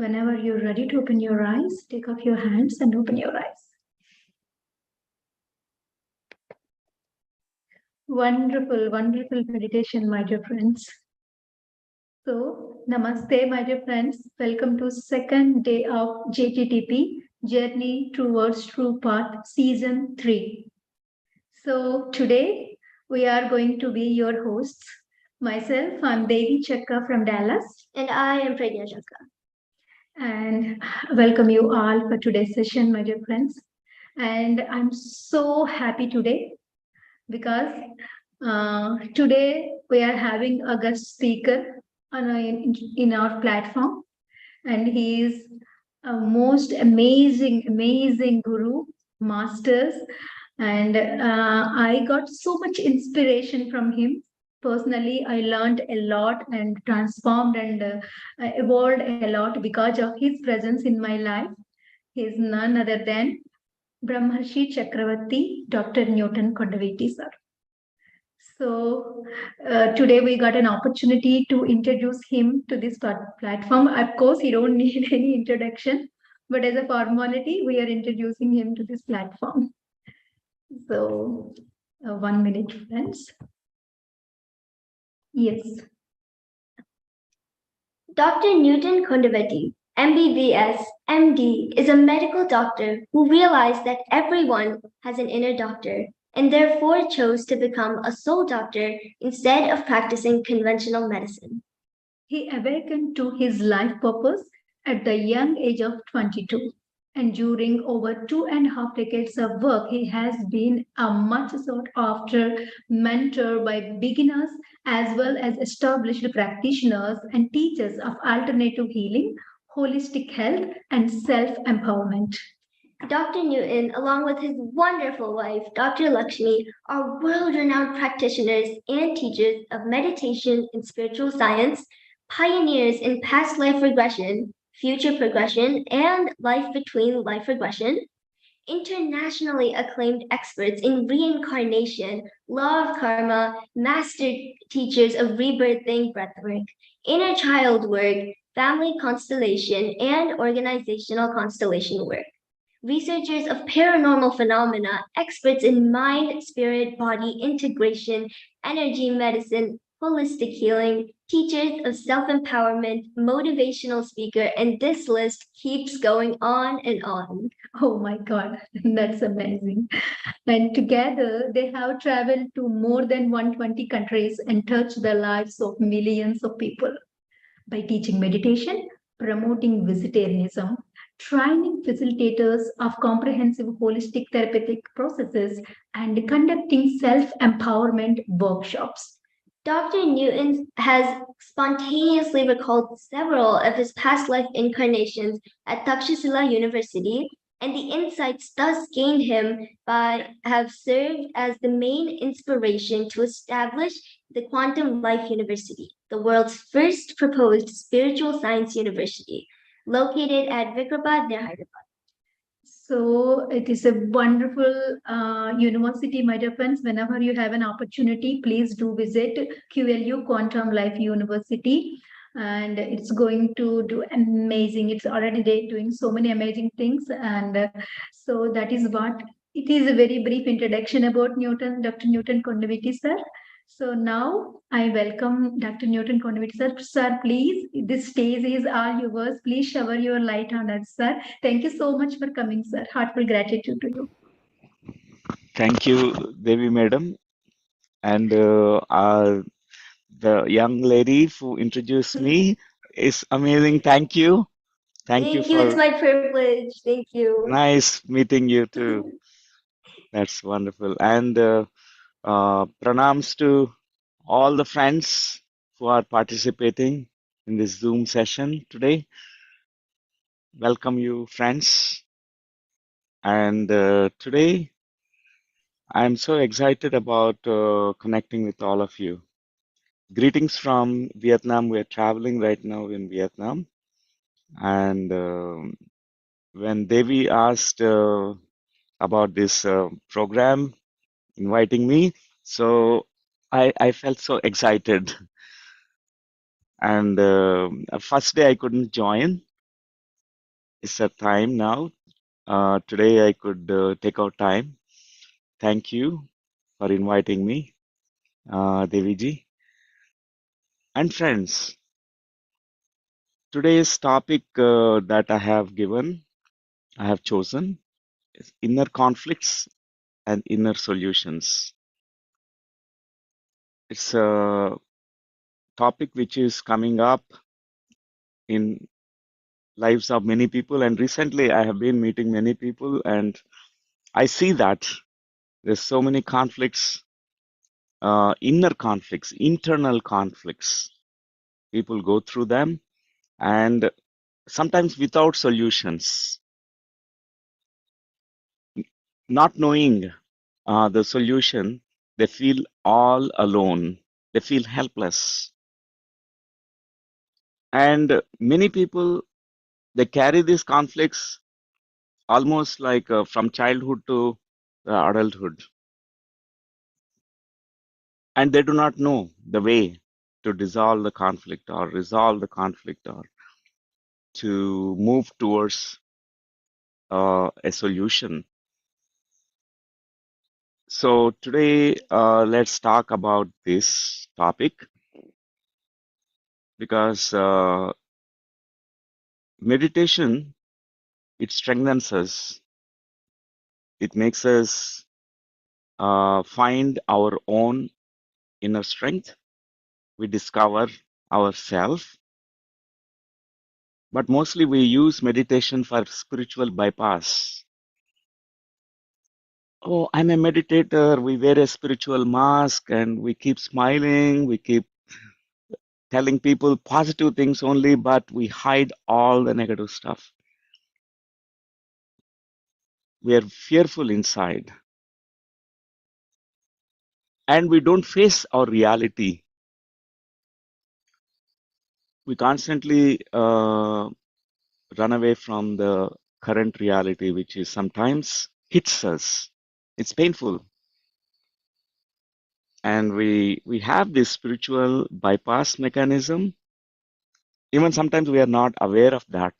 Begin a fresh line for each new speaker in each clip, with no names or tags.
Whenever you're ready to open your eyes, take off your hands and open your eyes. Wonderful, wonderful meditation, my dear friends. So, namaste, my dear friends. Welcome to second day of JTTP, Journey Towards True Path, Season 3. So, today we are going to be your hosts. Myself, I'm Devi Chakka from Dallas.
And I am Pragya Chakra.
And welcome you all for today's session, my dear friends. And I'm so happy today because today we are having a guest speaker in our platform, and he is a most amazing guru, masters, and I got so much inspiration from him. Personally, I learned a lot and transformed and evolved a lot because of his presence in my life. He is none other than Brahmarshi Chakravarthy, Dr. Newton Kondaveti, sir. So today we got an opportunity to introduce him to this platform. Of course, he don't need any introduction, but as a formality, we are introducing him to this platform. So 1 minute, friends. Yes.
Dr. Newton Kondaveti, MBBS, MD, is a medical doctor who realized that everyone has an inner doctor and therefore chose to become a soul doctor instead of practicing conventional medicine.
He awakened to his life purpose at the young age of 22. And during over 2.5 decades of work, he has been a much sought after mentor by beginners as well as established practitioners and teachers of alternative healing, holistic health, and self empowerment.
Dr. Newton, along with his wonderful wife, Dr. Lakshmi, are world-renowned practitioners and teachers of meditation and spiritual science, pioneers in past life regression, future progression, and life between life regression, internationally acclaimed experts in reincarnation, law of karma, master teachers of rebirthing breathwork, inner child work, family constellation, and organizational constellation work. Researchers of paranormal phenomena, experts in mind, spirit, body integration, energy medicine, holistic healing, teachers of self-empowerment, motivational speaker, and this list keeps going on and on.
Oh my God, that's amazing. And together, they have traveled to more than 120 countries and touched the lives of millions of people by teaching meditation, promoting vegetarianism, training facilitators of comprehensive holistic therapeutic processes, and conducting self empowerment workshops.
Dr. Newton has spontaneously recalled several of his past life incarnations at Takshashila University, and the insights thus gained him have served as the main inspiration to establish the Quantum Life University, the world's first proposed spiritual science university, located at Vikrabad near Hyderabad.
So it is a wonderful university, my dear friends. Whenever you have an opportunity, please do visit QLU Quantum Life University. And it's going to do amazing. It's already doing so many amazing things. And so that is what it is, a very brief introduction about Newton, Dr. Newton Kondaveti, sir. So now I welcome Dr. Newton Kondaveti, sir. Sir, please, this stage is all yours. Please shower your light on us, sir. Thank you so much for coming, sir. Heartfelt gratitude to you.
Thank you, Devi Madam. And the young lady who introduced me is amazing. Thank you.
Thank you. It's my privilege. Thank you.
Nice meeting you too. That's wonderful. And pranams to all the friends who are participating in this Zoom session today. Welcome you, friends. And today, I'm so excited about connecting with all of you. Greetings from Vietnam. We're traveling right now in Vietnam. And when Devi asked about this program, inviting me, so I felt so excited. And first day I couldn't join, It's a time now. Today I could take out time. Thank you for inviting me, Deviji. And friends, today's topic that I have chosen is inner conflicts and inner solutions. It's a topic which is coming up in lives of many people. And recently I have been meeting many people and I see that there's so many conflicts, inner conflicts, internal conflicts. People go through them and sometimes without solutions, not knowing the solution, they feel all alone. They feel helpless. And many people, they carry these conflicts almost like from childhood to adulthood. And they do not know the way to dissolve the conflict or resolve the conflict or to move towards a solution. So today, let's talk about this topic because meditation, it strengthens us. It makes us find our own inner strength. We discover ourselves, but mostly we use meditation for spiritual bypass. Oh, I'm a meditator. We wear a spiritual mask and we keep smiling. We keep telling people positive things only, but we hide all the negative stuff. We are fearful inside and we don't face our reality. We constantly run away from the current reality, which is sometimes hits us. It's painful. And we have this spiritual bypass mechanism. Even sometimes we are not aware of that.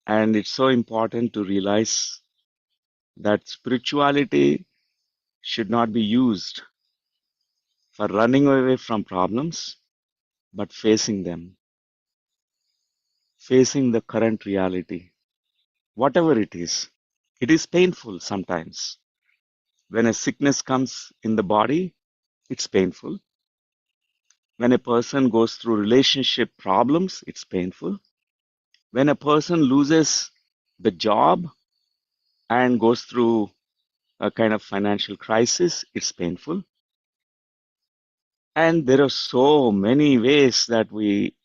And it's so important to realize that spirituality should not be used for running away from problems, but facing them, facing the current reality, whatever it is. It is painful sometimes. When a sickness comes in the body, it's painful. When a person goes through relationship problems, it's painful. When a person loses the job and goes through a kind of financial crisis, it's painful. And there are so many ways that we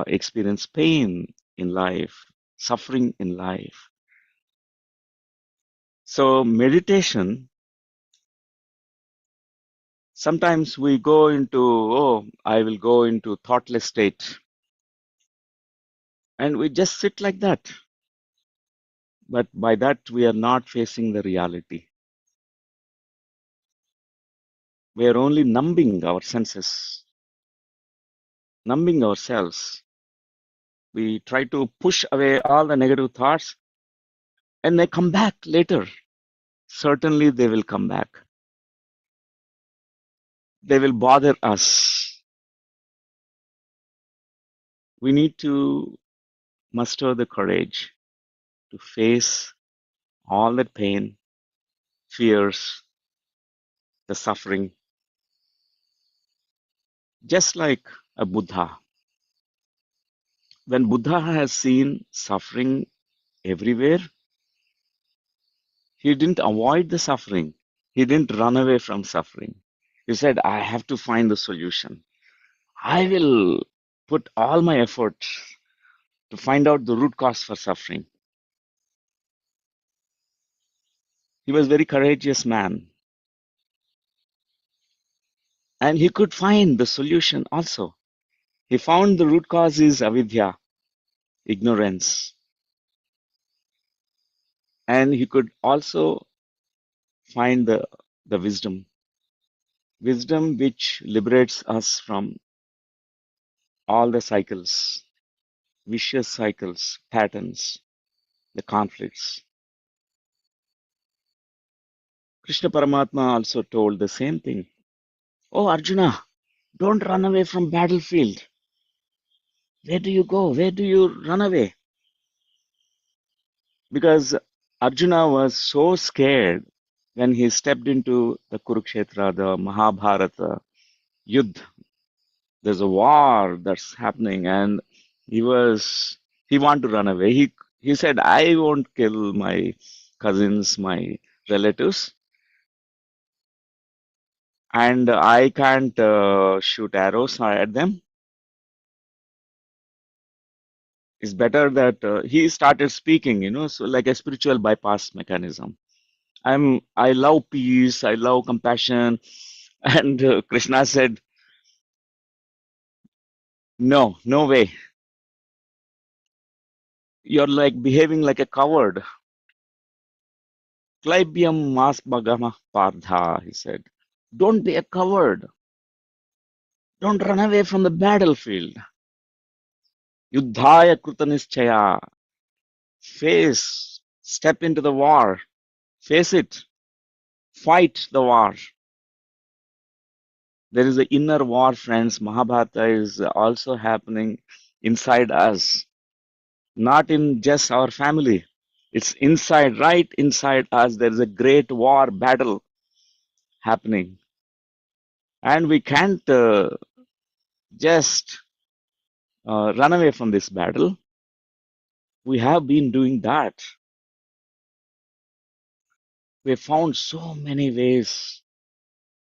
experience pain in life, suffering in life. So, meditation, sometimes we go into, oh, I will go into thoughtless state. And we just sit like that. But by that, we are not facing the reality. We are only numbing our senses, numbing ourselves. We try to push away all the negative thoughts and they come back later. Certainly, they will come back. They will bother us. We need to muster the courage to face all that pain, fears, the suffering, just like a Buddha. When Buddha has seen suffering everywhere, he didn't avoid the suffering. He didn't run away from suffering. He said, I have to find the solution. I will put all my effort to find out the root cause for suffering. He was a very courageous man. And he could find the solution also. He found the root cause is avidya, ignorance. And he could also find the wisdom, wisdom which liberates us from all the cycles, vicious cycles, patterns, the conflicts. Krishna Paramatma also told the same thing. Oh, Arjuna, don't run away from battlefield. Where do you go? Where do you run away? Because Arjuna was so scared when he stepped into the Kurukshetra, the Mahabharata Yudh. There's a war that's happening, and he was he wanted to run away. He said, "I won't kill my cousins, my relatives, and I can't shoot arrows at them. It's better that he started speaking, so like a spiritual bypass mechanism. I love peace, I love compassion, and Krishna said, no, no way. You're like behaving like a coward. Klaibyam mas bhagama pardha, he said. Don't be a coward. Don't run away from the battlefield. Yuddhaya krutanischaya. Face, step into the war. Face it. Fight the war. There is an inner war, friends. Mahabharata is also happening inside us, not in just our family. It's inside, right inside us. There is a great war battle happening. And we can't just run away from this battle. We have been doing that. We have found so many ways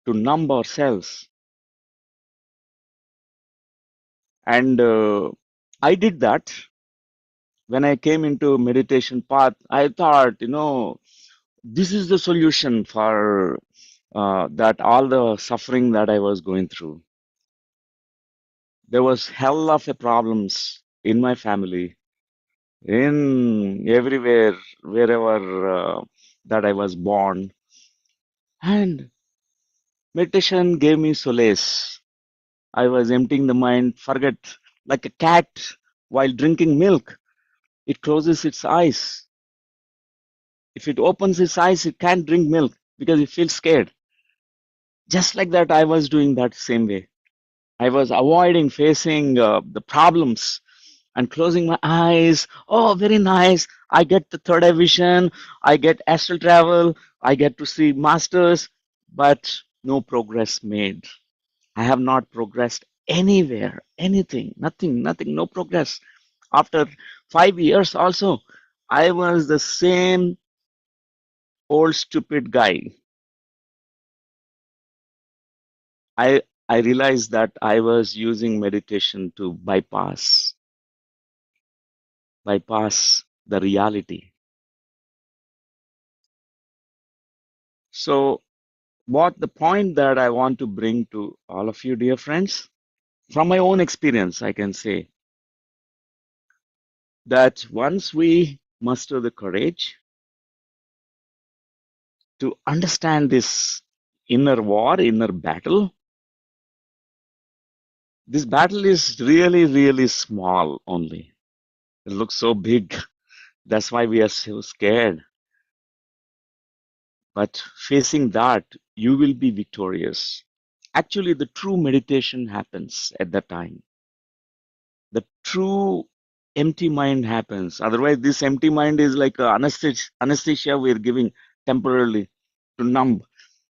to numb ourselves. And I did that when I came into meditation path. I thought, this is the solution for that all the suffering that I was going through. There was hell of a problems in my family, in everywhere, wherever that I was born. And meditation gave me solace. I was emptying the mind, forget, like a cat while drinking milk. It closes its eyes. If it opens its eyes, it can't drink milk because it feels scared. Just like that, I was doing that same way. I was avoiding facing the problems and closing my eyes. Oh, very nice. I get the third eye vision. I get astral travel. I get to see masters, but no progress made. I have not progressed anywhere, anything, nothing, nothing, no progress. After 5 years, also, I was the same old stupid guy. I I realized that I was using meditation to bypass the reality. So what the point that I want to bring to all of you, dear friends, from my own experience, I can say that once we muster the courage to understand this inner war, inner battle, this battle is really, really small only. It looks so big. That's why we are so scared. But facing that, you will be victorious. Actually, the true meditation happens at that time. The true empty mind happens. Otherwise, this empty mind is like anesthesia we're giving temporarily to numb.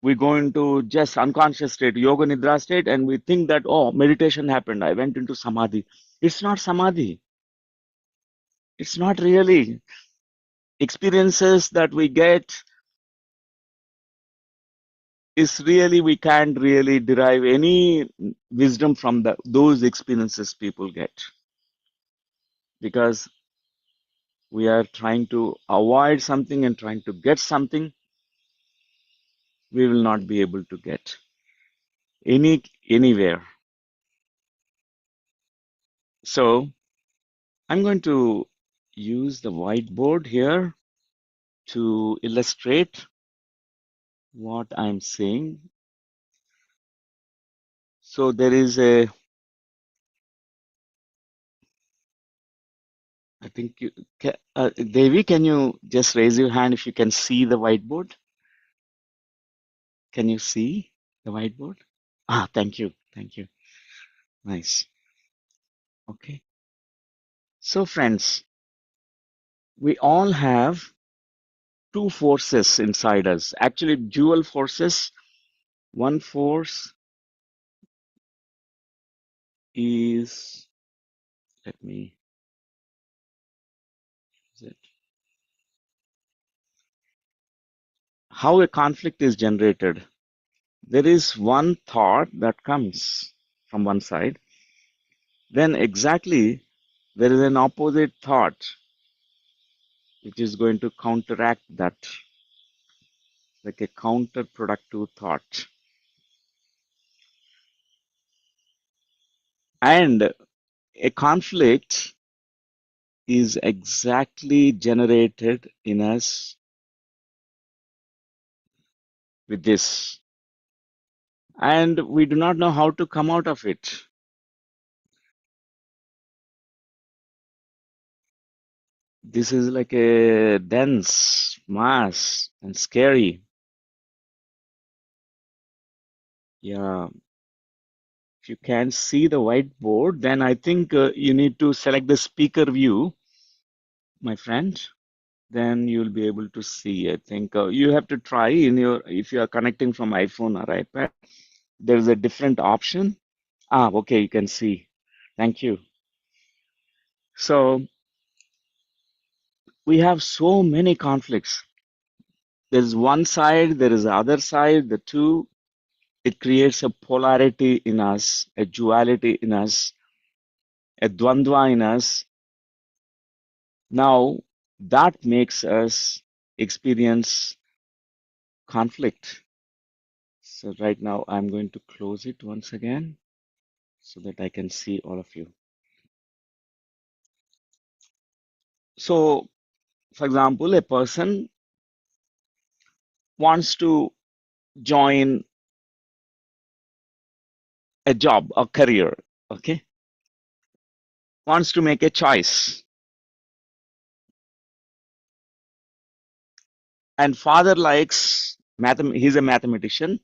We go into just unconscious state, yoga nidra state, and we think that, oh, meditation happened. I went into samadhi. It's not samadhi. It's not really. Experiences that we get is really, we can't really derive any wisdom from those experiences people get, because we are trying to avoid something and trying to get something we will not be able to get anywhere. So I'm going to use the whiteboard here to illustrate what I'm saying. So there is a I think Devi, can you just raise your hand if you can see the whiteboard? Can you see the whiteboard? Ah, thank you. Thank you. Nice. Okay. So, friends, we all have two forces inside us, actually, dual forces. One force is, let me, is it how a conflict is generated? There is one thought that comes from one side, then exactly there is an opposite thought which is going to counteract that, like a counterproductive thought. And a conflict is exactly generated in us with this. And we do not know how to come out of it. This is like a dense mass and scary. Yeah, if you can see the whiteboard, then I think you need to select the speaker view, my friend. Then you'll be able to see. I think you have to try in your, if you are connecting from iPhone or iPad, there's a different option. Ah, okay, you can see. Thank you. So we have so many conflicts. There's one side, there is the other side, the two. It creates a polarity in us, a duality in us, a dvandva in us. Now that makes us experience conflict. So right now I'm going to close it once again so that I can see all of you. So, for example, a person wants to join a job or career, okay? Wants to make a choice. And father likes he's a mathematician.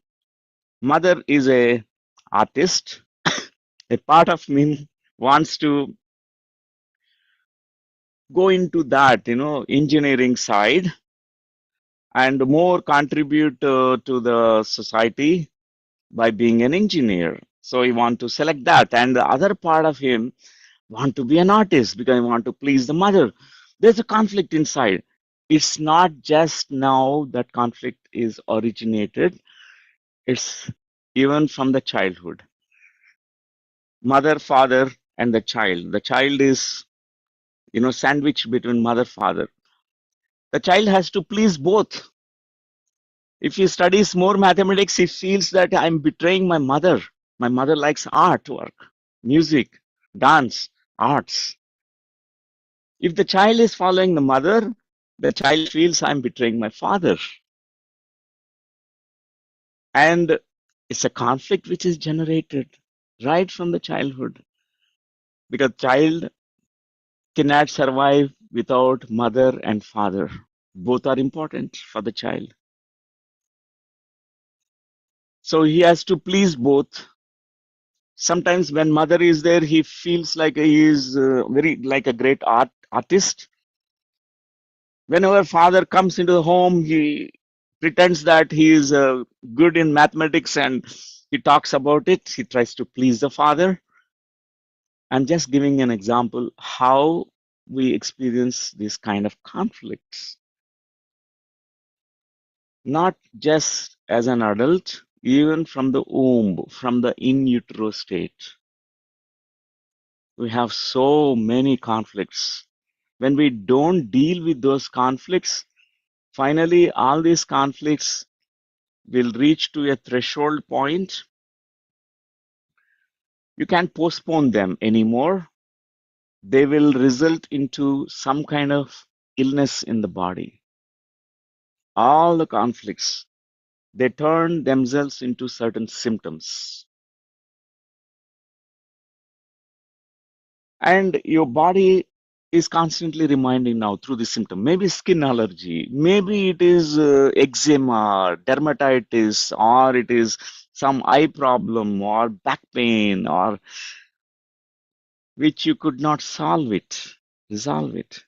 Mother is a artist. A part of me wants to go into that, engineering side and more contribute to the society by being an engineer. So he want to select that. And the other part of him want to be an artist because he want to please the mother. There's a conflict inside. It's not just now that conflict is originated. It's even from the childhood. Mother, father, and the child. The child is, sandwiched between mother, father. The child has to please both. If he studies more mathematics, he feels that I'm betraying my mother. My mother likes artwork, music, dance, arts. If the child is following the mother, the child feels I'm betraying my father. And it's a conflict which is generated right from the childhood because child cannot survive without mother and father. Both are important for the child. So he has to please both. Sometimes when mother is there, he feels like he is very like a great artist. Whenever father comes into the home, he pretends that he is good in mathematics and he talks about it. He tries to please the father. I'm just giving an example how we experience this kind of conflicts. Not just as an adult, even from the womb, from the in utero state. We have so many conflicts. When we don't deal with those conflicts, finally, all these conflicts will reach to a threshold point. You can't postpone them anymore. They will result into some kind of illness in the body. All the conflicts, they turn themselves into certain symptoms. And your body is constantly reminding now through the symptom. Maybe skin allergy, maybe it is eczema, dermatitis, or it is some eye problem or back pain, or which you could not solve it, resolve it.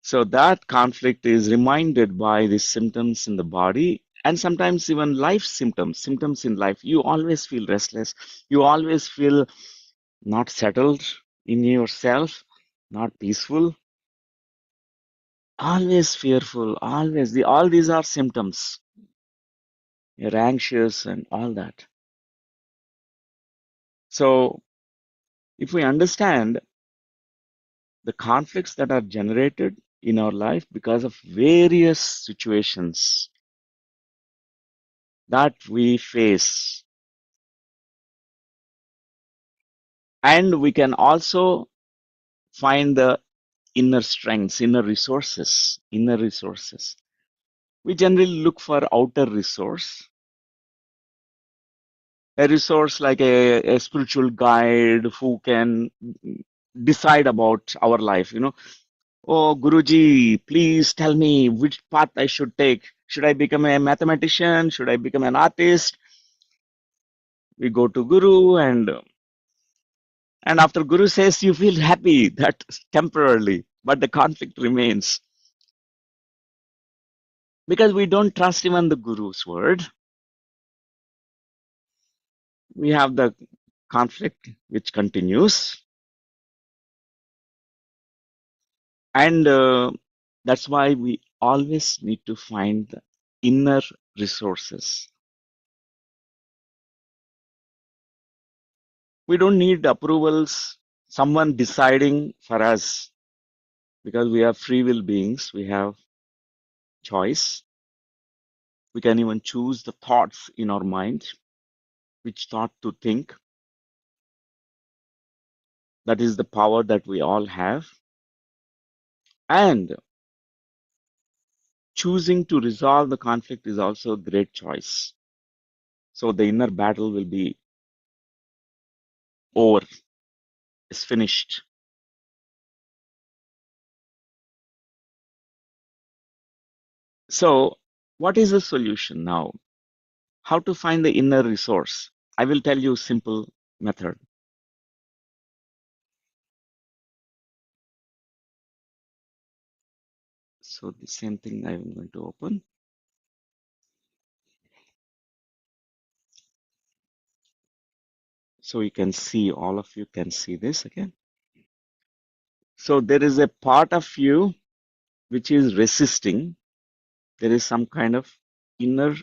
So that conflict is reminded by the symptoms in the body and sometimes even life symptoms, symptoms in life. You always feel restless. You always feel not settled in yourself, not peaceful, always fearful, always. All these are symptoms. You're anxious and all that. So if we understand the conflicts that are generated in our life because of various situations that we face, and we can also find the inner strengths, inner resources, inner resources. We generally look for outer resource, a resource like a spiritual guide who can decide about our life. Oh, Guruji, please tell me which path I should take. Should I become a mathematician? Should I become an artist? We go to Guru, and after Guru says, you feel happy that temporarily, but the conflict remains because we don't trust even the Guru's word. We have the conflict which continues, and that's why we always need to find the inner resources. We don't need approvals, someone deciding for us, because we are free will beings. We have choice. We can even choose the thoughts in our mind, which thought to think. That is the power that we all have. And choosing to resolve the conflict is also a great choice. So the inner battle will be over, is finished. So what is the solution now? How to find the inner resource? I will tell you a simple method. So the same thing I'm going to open. So you can see, all of you can see this again. So there is a part of you which is resisting. There is some kind of inner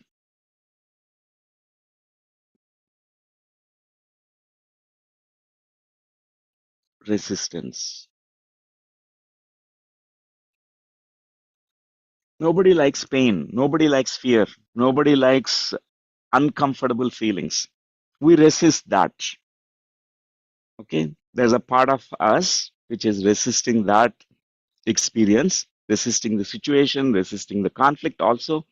resistance. Nobody likes pain. Nobody likes fear. Nobody likes uncomfortable feelings. We resist that. Okay. There's a part of us which is resisting that experience, resisting the situation, resisting the conflict also.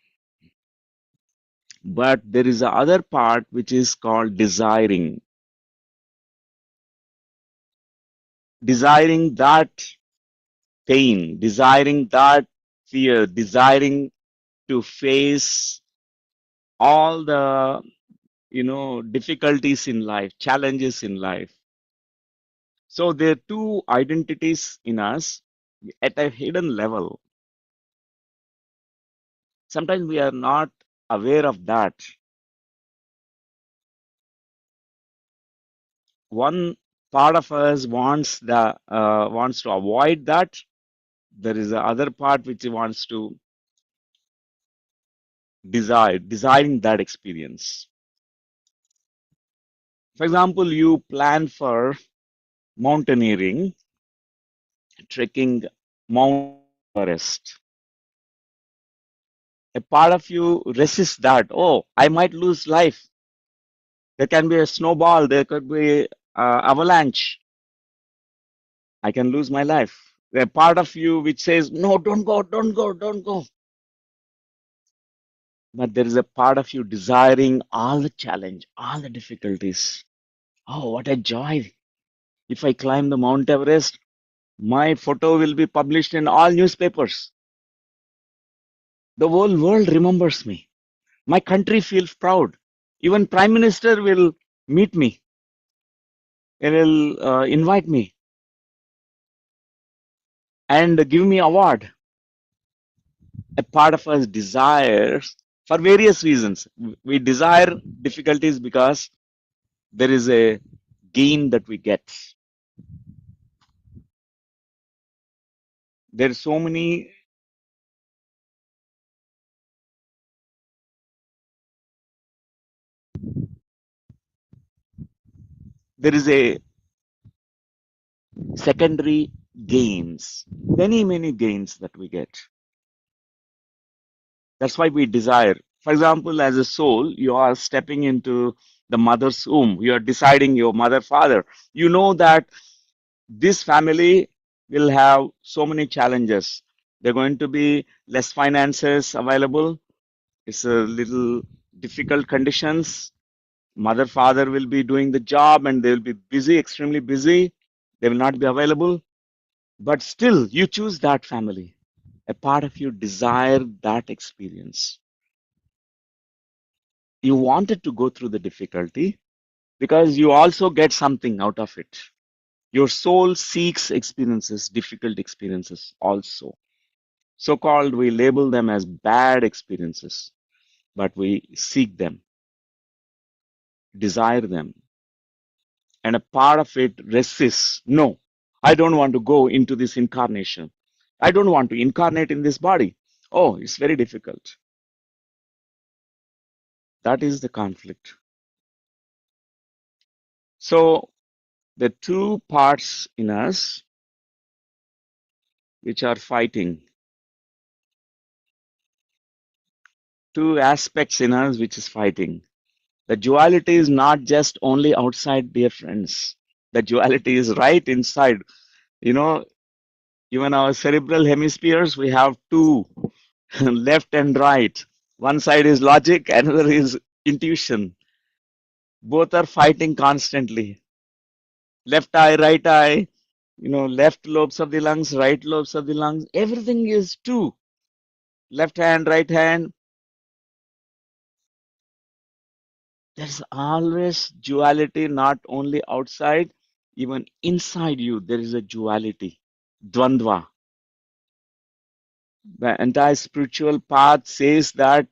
But there is a other part which is called desiring. Desiring that pain, desiring that fear, desiring to face all the difficulties in life, challenges in life. So there are two identities in us at a hidden level. Sometimes we are not aware of that. One part of us wants to avoid that. There is the other part which wants to desiring that experience. For example, you plan for mountaineering, trekking Mount Everest. A part of you resists that. Oh, I might lose life. There can be a snowball. There could be avalanche. I can lose my life. A part of you which says, no, don't go, don't go, don't go. But there is a part of you desiring all the challenge, all the difficulties. Oh, what a joy. If I climb the Mount Everest, My photo will be published in all newspapers. The whole world remembers me. My country feels proud. Even Prime Minister will meet me. He will invite me and give me award. A part of us desires for various reasons. We desire difficulties because there is a gain that we get. There's so many. There is a secondary gains, many gains that we get. That's why we desire. For example, as a soul, you are stepping into the mother's womb. You are deciding your mother, father. You know that this family will have so many challenges. They're going to be less finances available. It's a little difficult conditions. Mother, father will be doing the job and they will be busy, extremely busy. They will not be available. But still, you choose that family. A part of you desire that experience. You wanted to go through the difficulty because you also get something out of it. Your soul seeks experiences, difficult experiences also. So called, we label them as bad experiences, but we seek them, desire them, and a part of it resists. No, I don't want to go into this incarnation. I don't want to incarnate in this body. Oh, it's very difficult. That is the conflict. So the two parts in us which are fighting, two aspects in us which is fighting. The duality is not just only outside, dear friends. The duality is right inside. You know, even our cerebral hemispheres, we have two, left and right. One side is logic, another is intuition. Both are fighting constantly. Left eye, right eye, left lobes of the lungs, right lobes of the lungs. Everything is two. Left hand, right hand. There's always duality, not only outside, even inside you, there is a duality, dvandva. The entire spiritual path says that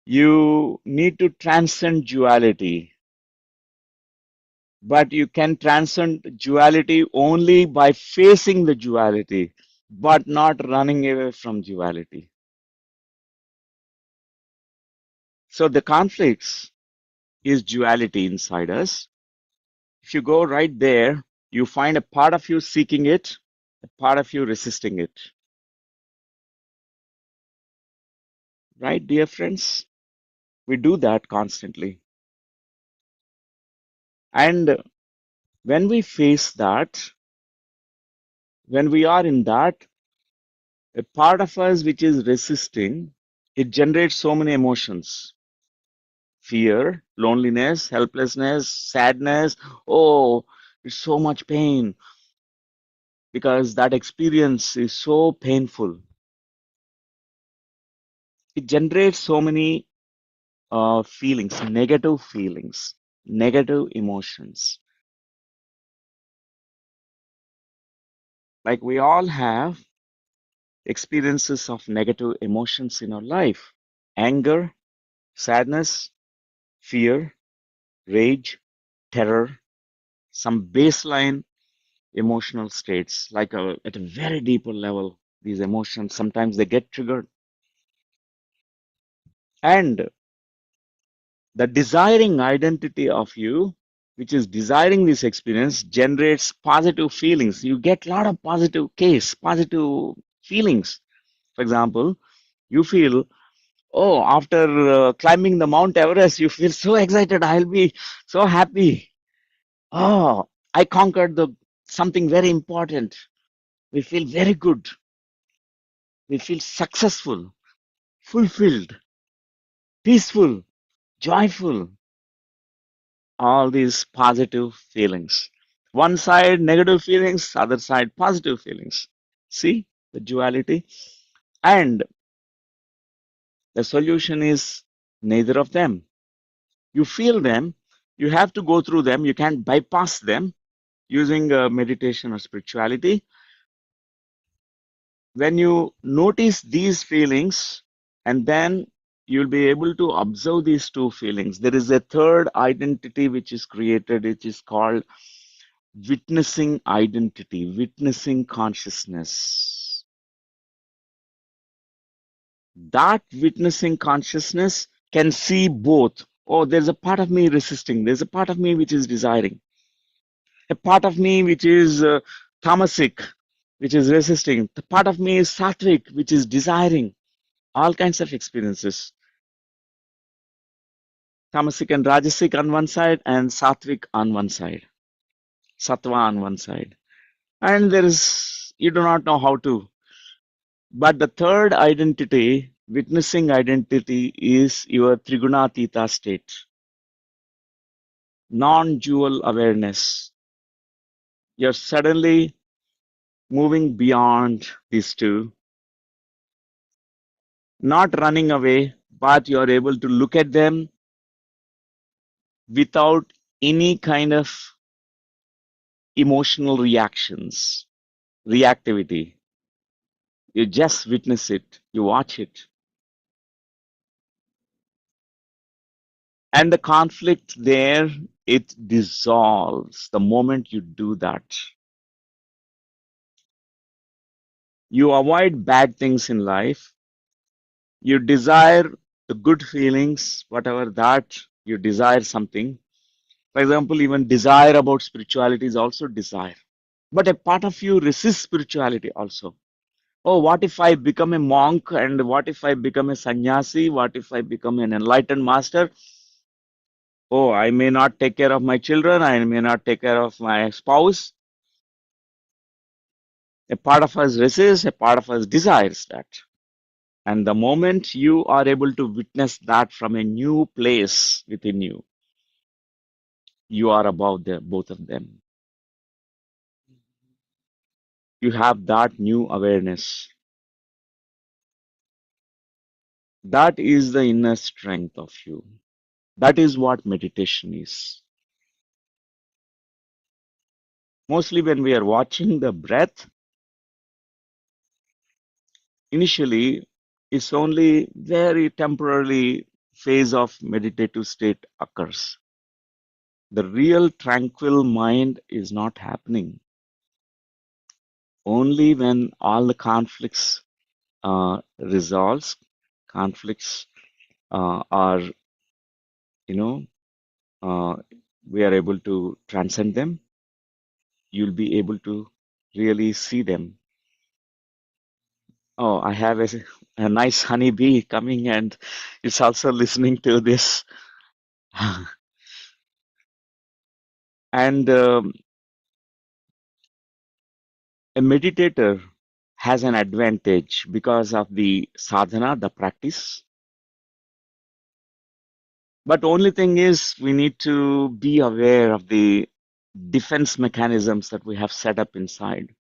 you need to transcend duality, but you can transcend duality only by facing the duality, but not running away from duality. So the conflicts is duality inside us. If you go right there, you find a part of you seeking it, a part of you resisting it. Right, dear friends? We do that constantly. And when we face that, when we are in that, a part of us which is resisting, it generates so many emotions: fear, loneliness, helplessness, sadness. Oh, it's so much pain because that experience is so painful. It generates so many feelings, negative emotions. Like we all have experiences of negative emotions in our life: anger, sadness, fear, rage, terror, some baseline emotional states, like at a very deeper level. These emotions sometimes they get triggered, and the desiring identity of you, which is desiring this experience, generates positive feelings. You get a lot of positive feelings. For example, you feel, oh, after climbing the Mount Everest, you feel so excited. I'll be so happy. Oh, I conquered the something very important. We feel very good. We feel successful, fulfilled, peaceful, joyful. All these positive feelings. One side negative feelings, other side positive feelings. See the duality? And the solution is neither of them. You feel them, you have to go through them, you can't bypass them using meditation or spirituality. When you notice these feelings, and then you'll be able to observe these two feelings. There is a third identity which is created, which is called witnessing identity, witnessing consciousness. That witnessing consciousness can see both. Oh, there's a part of me resisting, there's a part of me which is desiring, a part of me which is tamasic, which is resisting, the part of me is sattvic, which is desiring. All kinds of experiences, tamasic and rajasic on one side, and sattvic on one side, sattva on one side. And there is, you do not know how to. But the third identity, witnessing identity, is your trigunatita state, non-dual awareness. You're suddenly moving beyond these two, not running away, but you're able to look at them without any kind of emotional reactions, reactivity. You just witness it, you watch it. And the conflict there, it dissolves the moment you do that. You avoid bad things in life. You desire the good feelings, whatever that you desire something. For example, even desire about spirituality is also desire. But a part of you resists spirituality also. Oh, what if I become a monk, and what if I become a sannyasi? What if I become an enlightened master? Oh, I may not take care of my children, I may not take care of my spouse. A part of us resists, a part of us desires that. And the moment you are able to witness that from a new place within you, you are above both of them. You have that new awareness. That is the inner strength of you. That is what meditation is. Mostly when we are watching the breath, initially it's only very temporarily phase of meditative state occurs. The real tranquil mind is not happening. Only when all the conflicts resolves, conflicts are, you know, uh, we are able to transcend them, you'll be able to really see them. Oh, I have a nice honeybee coming, and it's also listening to this. And a meditator has an advantage because of the sadhana, the practice. But only thing is, we need to be aware of the defense mechanisms that we have set up inside.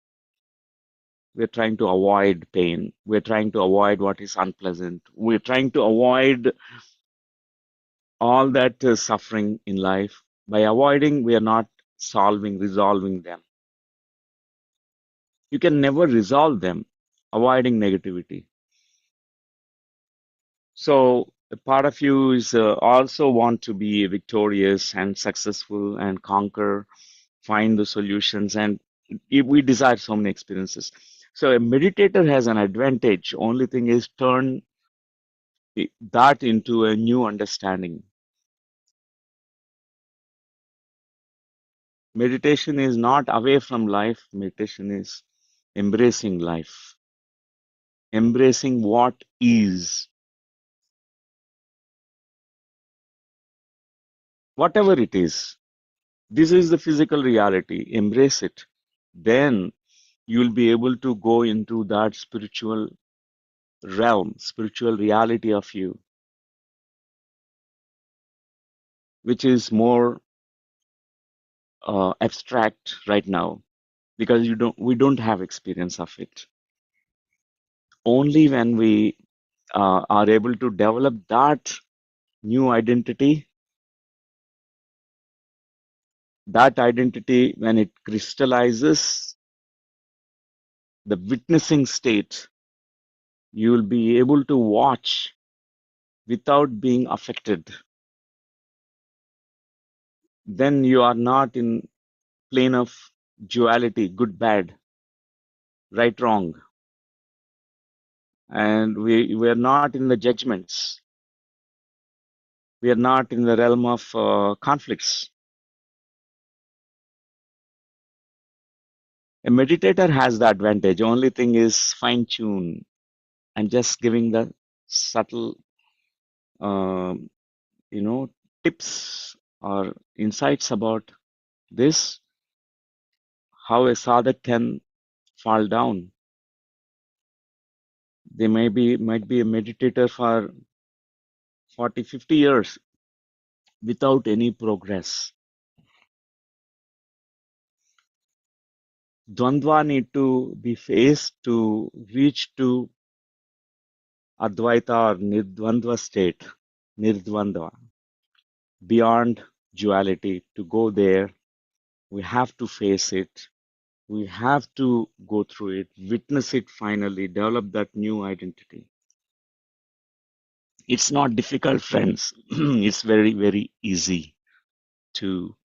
We're trying to avoid pain. We're trying to avoid what is unpleasant. We're trying to avoid all that suffering in life. By avoiding, we are not resolving them. You can never resolve them, avoiding negativity. So a part of you is also want to be victorious and successful and conquer, find the solutions, and we desire so many experiences. So a meditator has an advantage. Only thing is turn that into a new understanding. Meditation is not away from life. Meditation is embracing life, embracing what is, whatever it is. This is the physical reality. Embrace it. Then you'll be able to go into that spiritual realm, spiritual reality of you, which is more abstract right now because we don't have experience of it. Only when we are able to develop that new identity, when it crystallizes the witnessing state, you will be able to watch without being affected. Then you are not in plane of duality, good, bad, right, wrong, and we are not in the judgments. We are not in the realm of conflicts. A meditator has the advantage. Only thing is fine tune and just giving the subtle, um, tips or insights about this, how a sadhak can fall down. They might be a meditator for 40, 50 years without any progress. Dvandva need to be faced to reach to Advaita or Nirdvandva state, Nirdvandva, beyond duality. To go there, we have to face it. We have to go through it, witness it finally, develop that new identity. It's not difficult, friends. It's very, very easy to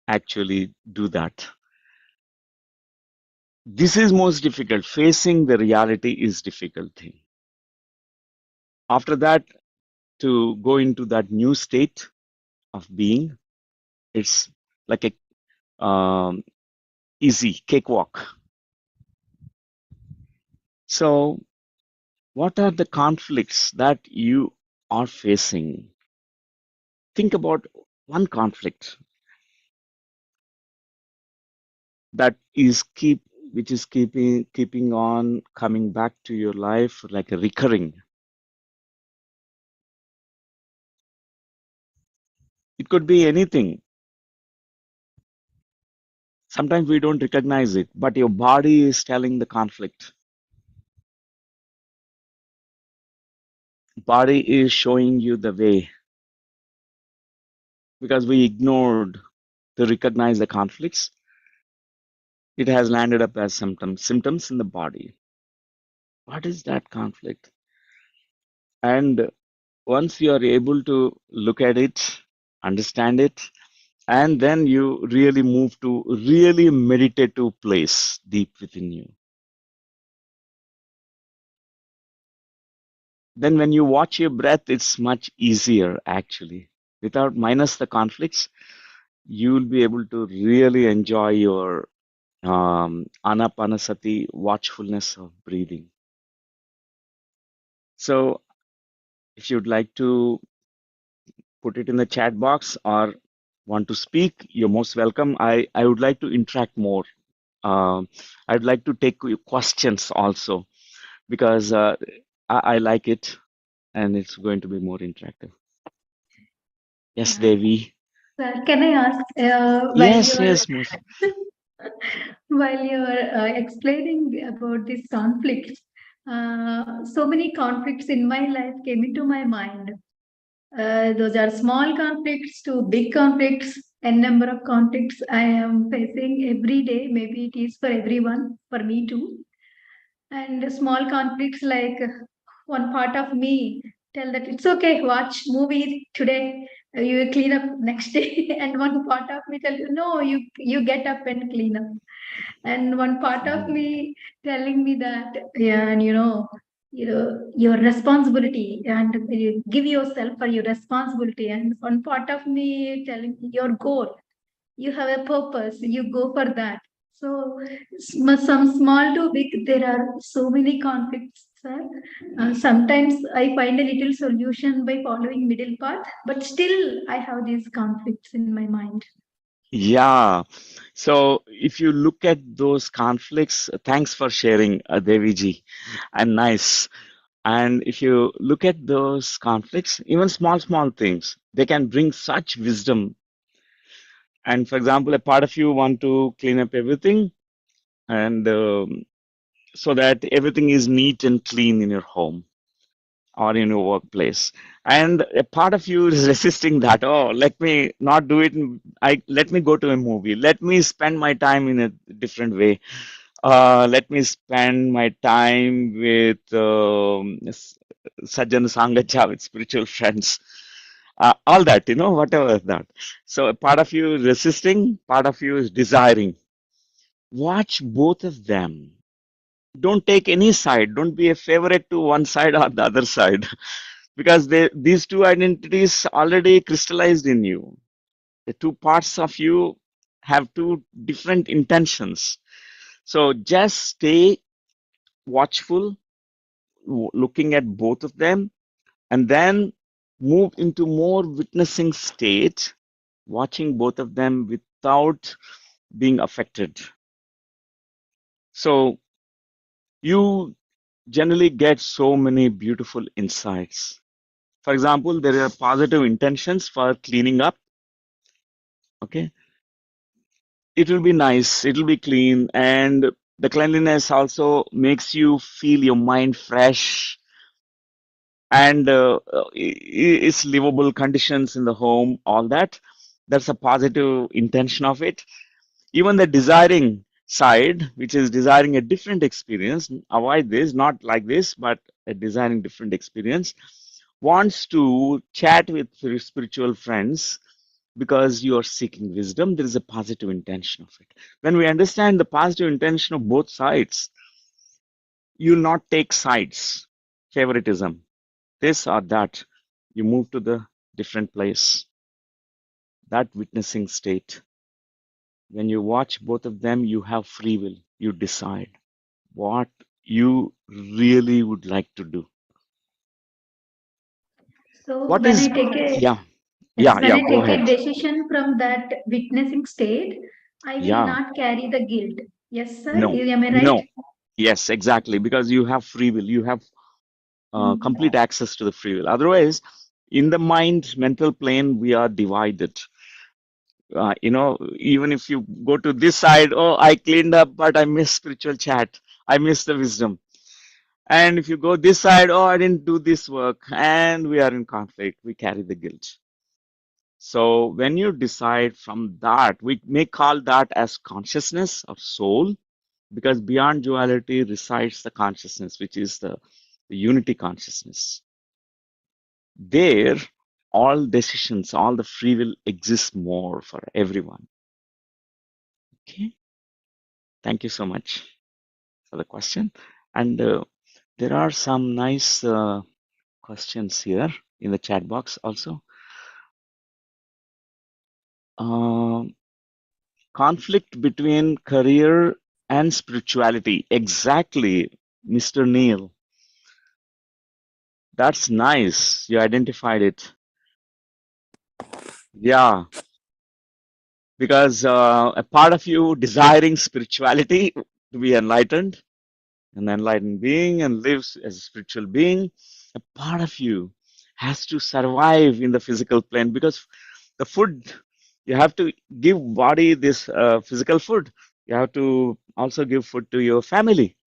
actually do that. This is most difficult. Facing the reality is difficult thing. After that, to go into that new state of being, it's like a easy cakewalk. So, what are the conflicts that you are facing? Think about one conflict that is which is keeping on coming back to your life like a recurring. It could be anything. Sometimes we don't recognize it, but your body is telling the conflict. Body is showing you the way because we ignored to recognize the conflicts. It has landed up as symptoms in the body. What is that conflict? And once you are able to look at it, understand it, and then you really move to really meditative place deep within you. Then when you watch your breath, it's much easier actually. Without minus the conflicts, you will be able to really enjoy your Anapanasati watchfulness of breathing. So if you'd like to put it in the chat box or want to speak, you're most welcome. I would like to interact more. I'd like to take your questions also because I like it and it's going to be more interactive. Yes, Devi.
Sir, can I ask
Yes, most.
while you're explaining about these conflicts, so many conflicts in my life came into my mind. Those are small conflicts to big conflicts, and number of conflicts I am facing every day. Maybe it is for everyone, for me too. And small conflicts like one part of me tell that it's okay, watch movie today, you will clean up next day, and one part of me tell you no, you get up and clean up, and one part of me telling me that yeah, and your responsibility and you give yourself for your responsibility, and one part of me telling me your goal, you have a purpose, you go for that. So some small to big, there are so many conflicts, sir. Sometimes I find a little solution by following middle path, but still I have these conflicts in my mind.
Yeah. So if you look at those conflicts, thanks for sharing, Devi ji, and nice. And if you look at those conflicts, even small things, they can bring such wisdom And for example, a part of you want to clean up everything, and so that everything is neat and clean in your home or in your workplace. And a part of you is resisting that. Oh, let me not do it. Let me go to a movie. Let me spend my time in a different way. Let me spend my time with Sajjan Sangacha, with spiritual friends. All that, whatever that. So a part of you is resisting, part of you is desiring. Watch both of them. Don't take any side. Don't be a favorite to one side or the other side, because these two identities already crystallized in you. The two parts of you have two different intentions. So just stay watchful, looking at both of them, and then move into more witnessing state, watching both of them without being affected. So you generally get so many beautiful insights. For example, there are positive intentions for cleaning up. Okay, it will be nice, it will be clean, and the cleanliness also makes you feel your mind fresh, and it's livable conditions in the home, all that. That's a positive intention of it. Even the desiring side, which is desiring a different experience, avoid this, not like this, but a desiring different experience, wants to chat with spiritual friends because you are seeking wisdom. There is a positive intention of it. When we understand the positive intention of both sides, you'll not take sides, favoritism, this or that. You move to the different place, that witnessing state. When you watch both of them, you have free will. You decide what you really would like to do.
So
What
when
is,
I take a
yeah,
yes, when I
go
take a
ahead.
decision from that witnessing state, I will
Yeah,
not carry the guilt. Yes, sir.
no,
Am I right?
no. Yes, exactly. Because you have free will. You have
Mm.
complete access to the free will. Otherwise, in the mind, mental plane, we are divided. Even if you go to this side, oh, I cleaned up, but I miss spiritual chat. I miss the wisdom. And if you go this side, oh, I didn't do this work, and we are in conflict, we carry the guilt. So when you decide from that, we may call that as consciousness or soul, because beyond duality resides the consciousness, which is the unity consciousness. There, all decisions, all the free will exists more for everyone. Okay, thank you so much for the question. And there are some nice questions here in the chat box also. Um, Conflict between career and spirituality. Exactly, Mr. Neil. That's nice. You identified it. Yeah, because a part of you desiring spirituality to be enlightened, an enlightened being, and lives as a spiritual being, a part of you has to survive in the physical plane, because the food, you have to give body this physical food. You have to also give food to your family,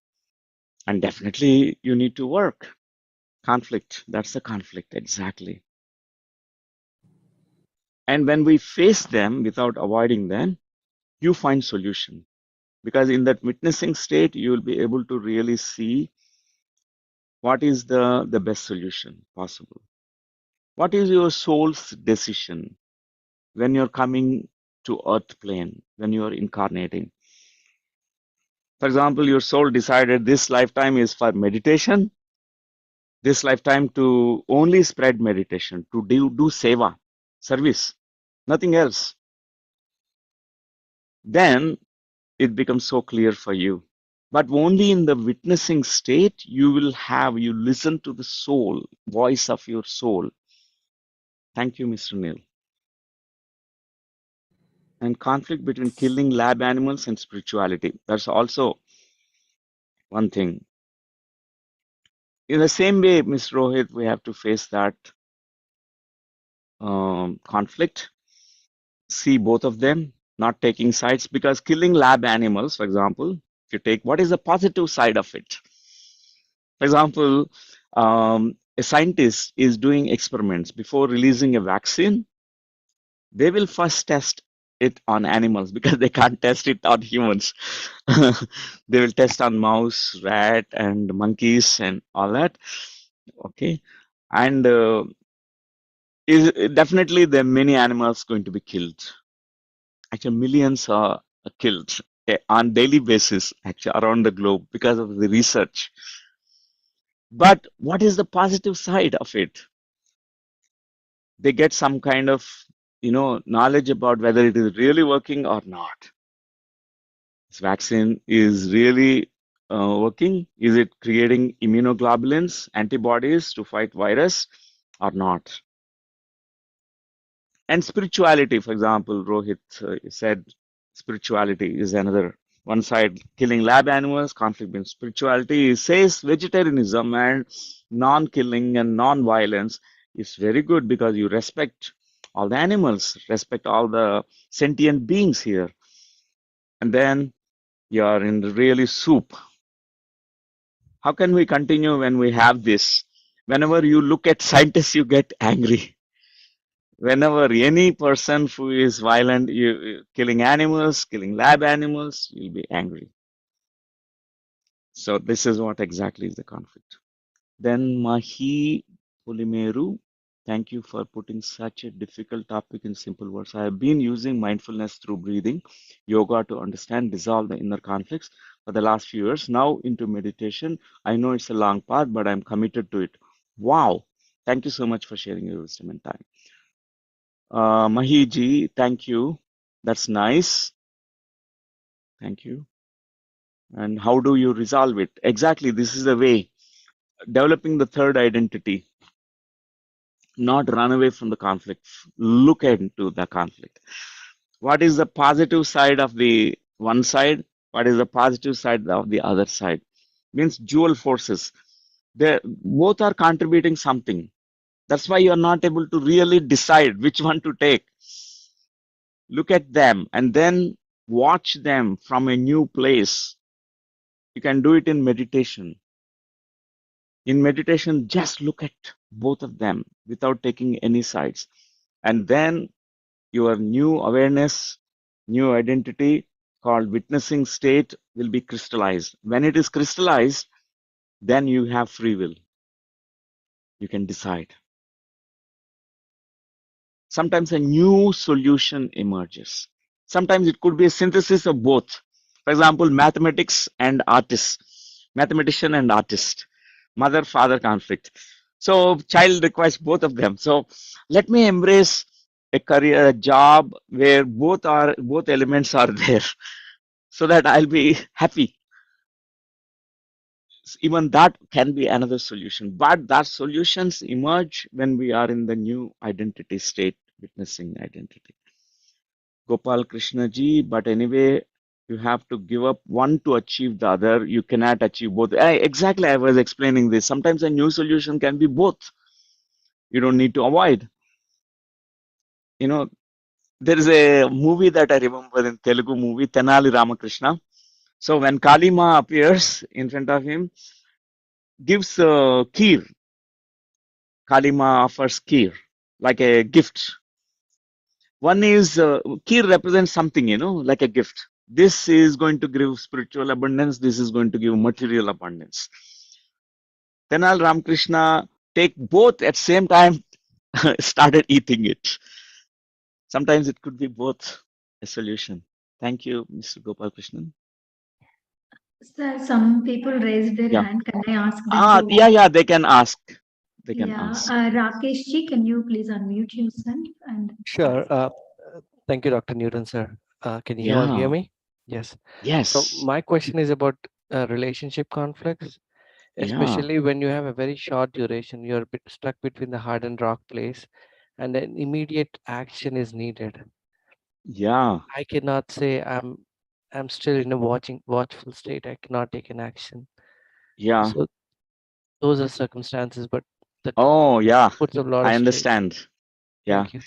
and definitely you need to work. Conflict, that's the conflict, exactly. And when we face them without avoiding them, you find solution, because in that witnessing state you will be able to really see what is the best solution possible. What is your soul's decision when you're coming to earth plane, when you're incarnating? For example, your soul decided this lifetime is for meditation, this lifetime to only spread meditation, to do seva, service, nothing else. Then it becomes so clear for you. But only in the witnessing state you listen to the soul, voice of your soul. Thank you, Mr. Neil. And conflict between killing lab animals and spirituality. That's also one thing. In the same way, Mr. Rohit, we have to face that conflict. see both of them, not taking sides, because killing lab animals, for example, if you take what is the positive side of it? For example, a scientist is doing experiments before releasing a vaccine. They will first test it on animals because they can't test it on humans. They will test on mouse, rat, and monkeys and all that. Okay, and is definitely there are many animals going to be killed. Actually, millions are killed on daily basis actually around the globe because of the research. But what is the positive side of it? They get some kind of knowledge about whether it is really working or not. This vaccine is really working. Is it creating immunoglobulins, antibodies to fight virus or not? And spirituality, for example, Rohit said spirituality is another one side. Killing lab animals, conflict between spirituality. He says vegetarianism and non-killing and non-violence is very good because you respect all the animals, respect all the sentient beings here. And then you are in the really soup. How can we continue when we have this? Whenever you look at scientists, you get angry. Whenever any person who is violent, killing animals, killing lab animals, you'll be angry. So this is what exactly is the conflict. Then Mahi Pulimeru, thank you for putting such a difficult topic in simple words. I have been using mindfulness through breathing, yoga to understand, dissolve the inner conflicts for the last few years. Now into meditation. I know it's a long path, but I'm committed to it. Wow. Thank you so much for sharing your wisdom and time. Mahiji, thank you. That's nice. Thank you. And how do you resolve it? Exactly, this is the way. Developing the third identity, not run away from the conflict. Look into the conflict. What is the positive side of the one side? What is the positive side of the other side? Means dual forces. They both are contributing something. That's why you are not able to really decide which one to take. Look at them and then watch them from a new place. You can do it in meditation. In meditation, just look at both of them without taking any sides. And then your new awareness, new identity called witnessing state will be crystallized. When it is crystallized, then you have free will. You can decide. Sometimes a new solution emerges. Sometimes it could be a synthesis of both. For example, mathematics and artists, mathematician and artist, mother-father conflict. So child requires both of them. So let me embrace a career, a job where both elements are there, so that I'll be happy. Even that can be another solution. But that solutions emerge when we are in the new identity state, witnessing identity. Gopal Krishna ji, but anyway, you have to give up one to achieve the other. You cannot achieve both. Exactly, I was explaining this. Sometimes a new solution can be both. You don't need to avoid. You know, there is a movie that I remember in Telugu movie, Tenali Ramakrishna. So when Kalima appears in front of him, gives kheer. Kalima offers kheer, like a gift. One is kheer represents something, like a gift. This is going to give spiritual abundance. This is going to give material abundance. Tenal Ramakrishna take both at same time, started eating it. Sometimes it could be both a solution. Thank you, Mr. Gopal Krishnan.
Sir, some people raised their
Yeah.
hand. Can I ask them to?
Yeah, they can ask. They can
Yeah,
ask.
Rakesh ji, can you please unmute yourself and
Sure.
ask?
Thank you, Dr. Newton, sir. Can you all hear
Yeah.
me? Yes. So
Yes.
my question is about relationship conflicts,
Yeah.
especially when you have a very short duration, you're stuck between the hard and rock place, and then immediate action is needed.
Yeah.
I cannot say I'm still in a watchful state. I cannot take an action.
Yeah.
So those are circumstances, but that
Oh, yeah.
puts a lot
I
of strain.
understand. Yeah.
Thank you.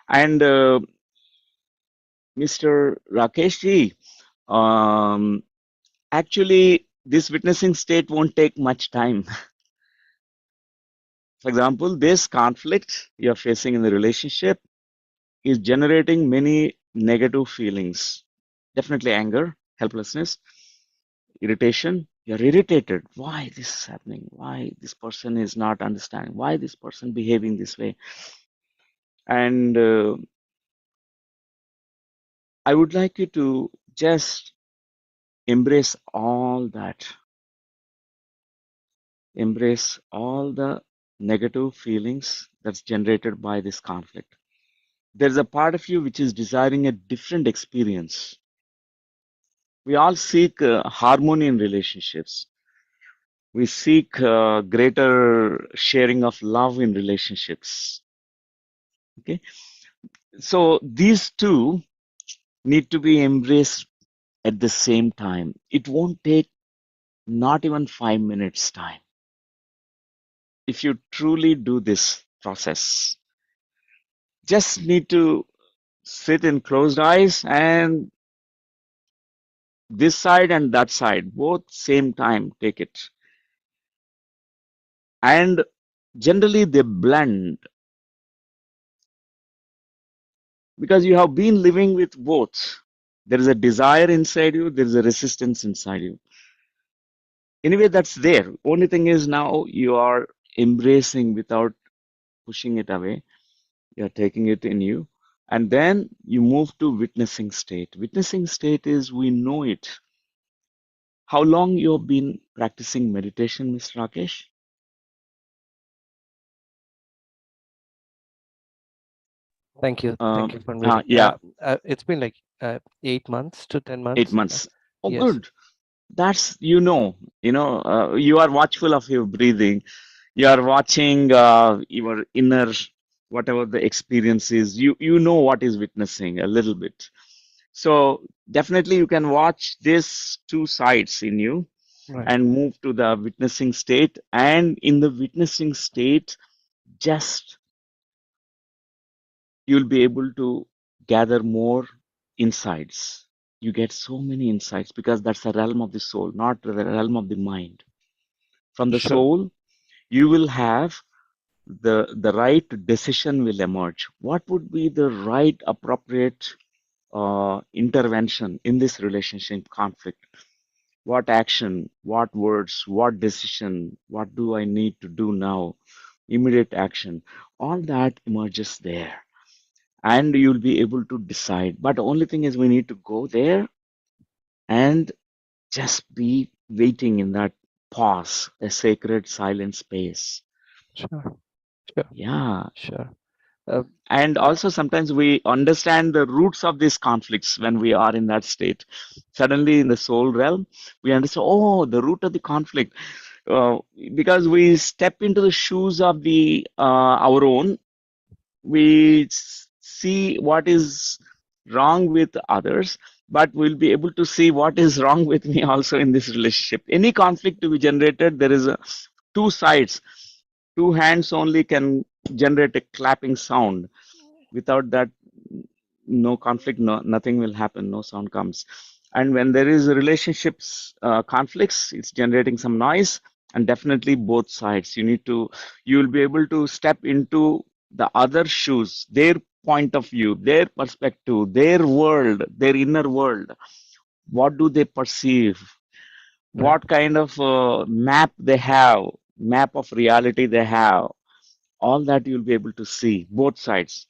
And Mr. Rakesh ji, um, actually, this witnessing state won't take much time. For example, this conflict you're facing in the relationship is generating many negative feelings. Definitely anger, helplessness, irritation. You're irritated. Why this is happening? Why this person is not understanding? Why this person behaving this way? And I would like you to just embrace all that. Embrace all the negative feelings that's generated by this conflict. There's a part of you which is desiring a different experience. We all seek harmony in relationships. We seek greater sharing of love in relationships. Okay, so these two need to be embraced at the same time. It won't take not even 5 minutes time if you truly do this process. Just need to sit in closed eyes and this side and that side both same time take it, and generally they blend because you have been living with both. There is a desire inside you, there is a resistance inside you. Anyway, that's there. Only thing is now you are embracing without pushing it away. You're taking it in you. And then you move to witnessing state. Witnessing state is we know it. How long you have been practicing meditation, Mr. Rakesh?
Thank you. Thank you for reading.
Yeah,
It's been like 8 months to 10
8
months.
months. Oh,
Yes.
good. That's, you are watchful of your breathing. You are watching your inner, whatever the experience is. You know what is witnessing a little bit. So definitely you can watch these two sides in you
Right.
and move to the witnessing state. And in the witnessing state, just you'll be able to gather more insights. You get so many insights because that's the realm of the soul, not the realm of the mind. From the
Sure.
soul, you will have the right decision will emerge. What would be the right appropriate intervention in this relationship conflict? What action, what words, what decision, what do I need to do now? Immediate action. All that emerges there. And you'll be able to decide. But the only thing is we need to go there and just be waiting in that pause, a sacred silent space.
Sure. Sure.
Yeah.
Sure. Uh,
And
uh,
also sometimes we understand the roots of these conflicts when we are in that state. Suddenly in the soul realm, we understand, oh, the root of the conflict. Uh, because we step into the shoes of the our own, we see what is wrong with others, but we'll be able to see what is wrong with me also in this relationship. Any conflict to be generated, there is two sides. Two hands only can generate a clapping sound. Without that, no conflict, nothing will happen, no sound comes. And when there is relationships conflicts, it's generating some noise, and definitely both sides. You'll be able to step into the other shoes, their point of view, their perspective, their world, their inner world. What do they perceive?
right.
What kind of map of reality they have? All that you'll be able to see, both sides.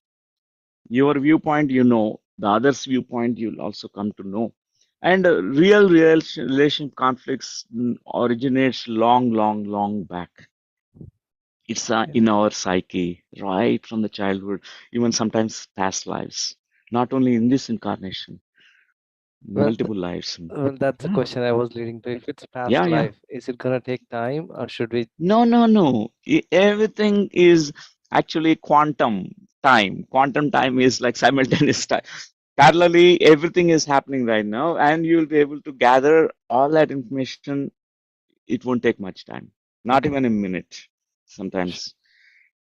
Your viewpoint, the other's viewpoint, you'll also come to know. And real relation conflicts originates long back. It's
Yes.
in our psyche, right from the childhood, even sometimes past lives, not only in this incarnation,
Well,
multiple lives.
well, that's the
Yeah,
question I was leading to. If it's past
yeah.
life, is it gonna take time, or should we?
No. Everything is actually quantum time. Quantum time is like simultaneous time. Parallelly, everything is happening right now, and you'll be able to gather all that information. It won't take much time, not
Okay.
even a minute.
Sh-
Sometimes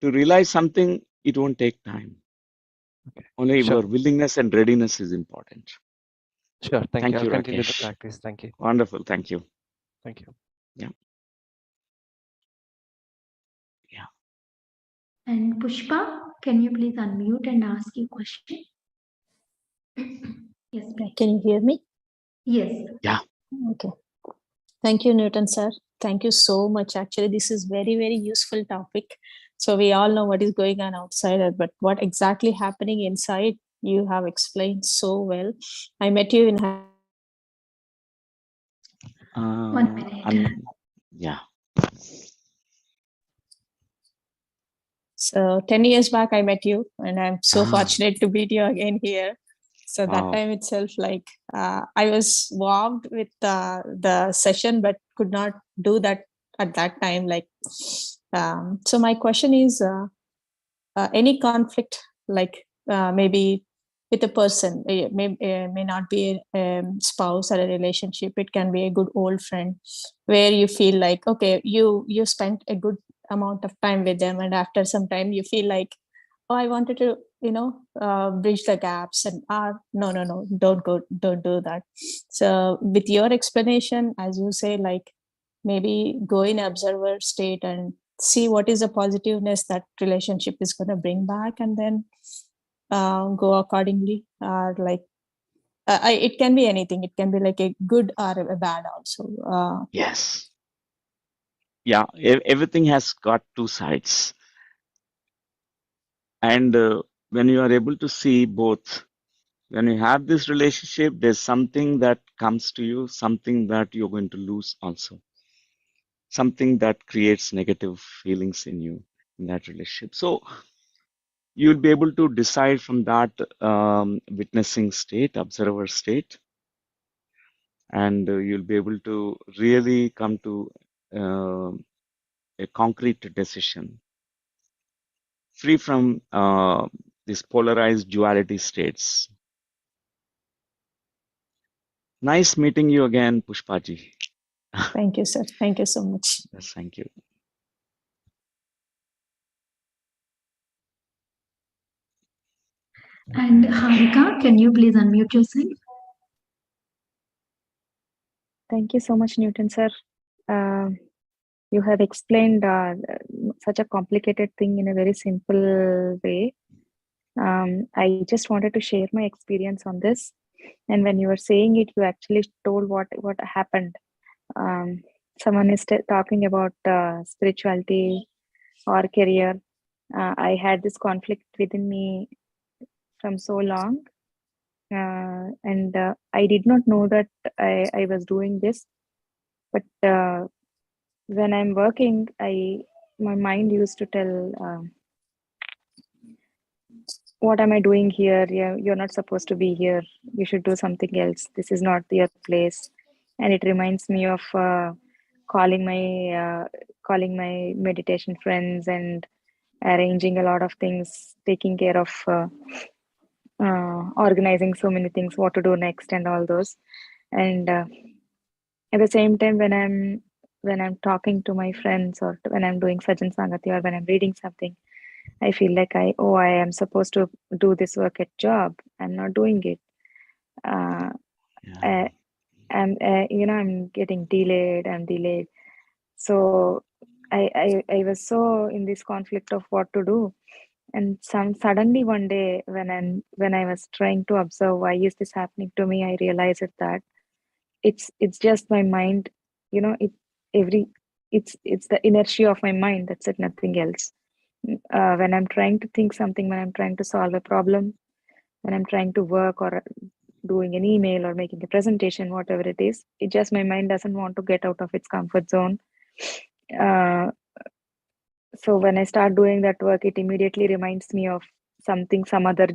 to realize something, it won't take time. Only
Sure.
your willingness and readiness is important.
Sure. Thank you. I'll
Thank you,
continue the
Rakesh.
practice. Thank you.
Wonderful. Thank you.
Thank you.
Yeah. Yeah.
And Pushpa, can you please unmute and ask your question? Yes, please.
Can you hear me?
Yes.
Yeah.
Okay. Thank you, Newton sir. Thank you so much. Actually, this is very, very useful topic. So we all know what is going on outside, but what exactly happening inside, you have explained so well. I met you in
1 minute.
Yeah.
So 10 years back, I met you, and I'm so fortunate to meet you again here. So that
Wow.
time itself, like I was warmed with the session, but could not do that at that time. Like, so my question is, any conflict, like maybe with a person, it may not be a spouse or a relationship. It can be a good old friend, where you feel like, okay, you spent a good amount of time with them, and after some time you feel like, oh, I wanted to bridge the gaps, and no, don't do that. So with your explanation, as you say, like maybe go in observer state and see what is the positiveness that relationship is going to bring back, and then go accordingly. Like it can be anything. It can be like a good or a bad also.
Yes. Yeah. Everything has got two sides. And when you are able to see both, when you have this relationship, there's something that comes to you, something that you're going to lose also, something that creates negative feelings in you in that relationship. So you'll be able to decide from that witnessing state, observer state, and you'll be able to really come to uh, a concrete decision, free from these polarized duality states. Nice meeting you again, Pushpaji.
Thank you, sir. Thank you so much.
Yes, thank you.
And Harika, can you please unmute yourself?
Thank you so much, Newton sir. You have explained such a complicated thing in a very simple way. I just wanted to share my experience on this. And when you were saying it, you actually told what happened. Someone is talking about spirituality or career. I had this conflict within me from so long, and I did not know that I was doing this. But when I'm working, my mind used to tell, "What am I doing here? You're not supposed to be here. You should do something else. This is not your place." And it reminds me of calling my calling my meditation friends and arranging a lot of things, taking care of organizing so many things, what to do next, and all those. And at the same time, when I'm talking to my friends, or when I'm doing Sajan Sangati, or when I'm reading something, I feel like I am supposed to do this work at job. I'm not doing it. Uh,
Yeah.
I'm getting delayed. I'm delayed. So I was so in this conflict of what to do. And suddenly one day, when I was trying to observe why is this happening to me, I realized that it's just my mind. You know, every it's the inertia of my mind. That's it, nothing else. When I'm trying to think something, when I'm trying to solve a problem, when I'm trying to work, or doing an email, or making a presentation, whatever it is, it just, my mind doesn't want to get out of its comfort zone. uh, so when I start doing that work, it immediately reminds me of some other